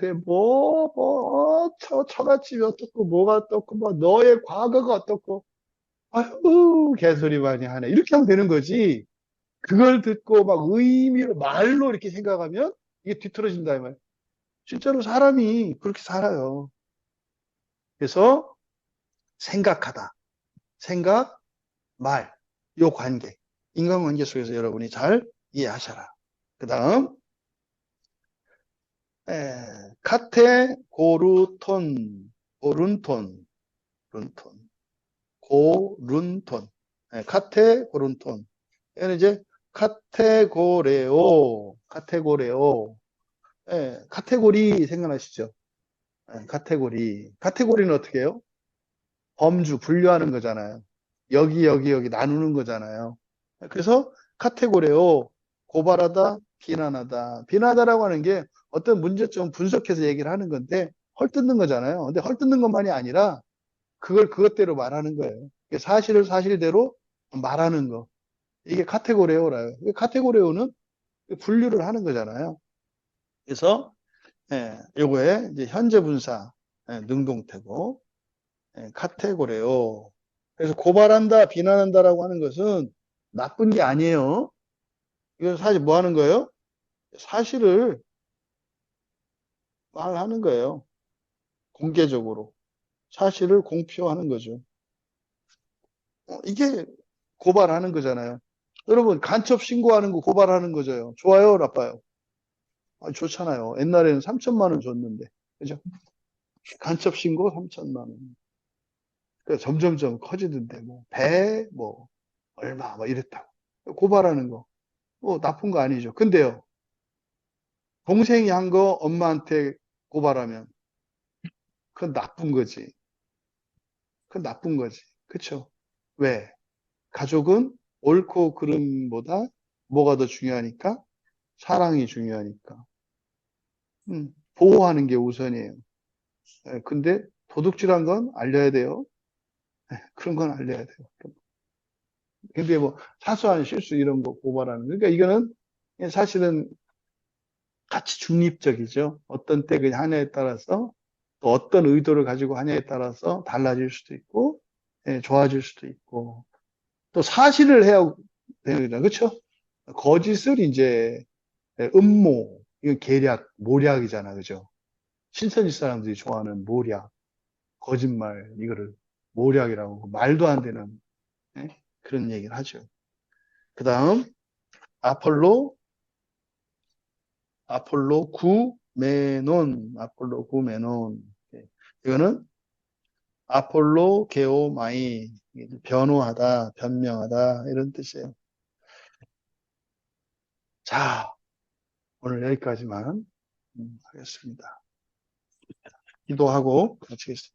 처갓집이 어떻고, 뭐가 어떻고, 뭐, 너의 과거가 어떻고, 아유, 개소리 많이 하네. 이렇게 하면 되는 거지. 그걸 듣고 막 의미로, 말로 이렇게 생각하면 이게 뒤틀어진다, 이 말. 실제로 사람이 그렇게 살아요. 그래서 생각하다. 생각, 말, 요 관계. 인간관계 속에서 여러분이 잘 이해하셔라. 그 다음, 카테고르톤, 고룬톤, 룬톤, 고룬톤, 카테고룬톤. 얘는 이제 카테고레오, 카테고리 생각나시죠? 카테고리는 어떻게 해요? 범주, 분류하는 거잖아요. 여기 나누는 거잖아요. 그래서 카테고리요. 고발하다, 비난하다. 비난하다라고 하는 게 어떤 문제점 분석해서 얘기를 하는 건데 헐뜯는 거잖아요. 근데 헐뜯는 것만이 아니라 그걸 그것대로 말하는 거예요. 사실을 사실대로 말하는 거. 이게 카테고리오라요. 카테고리오는 분류를 하는 거잖아요. 그래서 요거에 이제 현재 분사 능동태고 카테고리요. 그래서 고발한다, 비난한다라고 하는 것은 나쁜 게 아니에요. 이건 사실 뭐 하는 거예요? 사실을 말하는 거예요. 공개적으로. 사실을 공표하는 거죠. 이게 고발하는 거잖아요. 여러분, 간첩 신고하는 거 고발하는 거죠. 좋아요, 나빠요? 좋잖아요. 옛날에는 3천만 원 줬는데. 그죠? 간첩 신고 3천만 원. 그러니까 점점점 커지던데, 얼마, 이랬다고. 고발하는 거. 나쁜 거 아니죠. 근데요, 동생이 한 거 엄마한테 고발하면, 그건 나쁜 거지. 그건 나쁜 거지. 그쵸? 왜? 가족은 옳고 그름보다 뭐가 더 중요하니까? 사랑이 중요하니까. 보호하는 게 우선이에요. 근데 도둑질한 건 알려야 돼요. 그런 건 알려야 돼요. 근데 사소한 실수 이런 거 고발하는. 그러니까 이거는 사실은 같이 중립적이죠. 어떤 때 그냥 하냐에 따라서 또 어떤 의도를 가지고 하냐에 따라서 달라질 수도 있고, 좋아질 수도 있고, 또 사실을 해야 되는 거죠. 그렇죠? 거짓을 이제 음모, 이건 계략, 모략이잖아. 그죠? 신천지 사람들이 좋아하는 모략, 거짓말, 이거를 모략이라고 하고, 말도 안 되는 그런 얘기를 하죠. 그 다음, 아폴로, 아폴로 구메논. 이거는 아폴로 게오마이, 변호하다, 변명하다, 이런 뜻이에요. 자, 오늘 여기까지만 하겠습니다. 기도하고 마치겠습니다.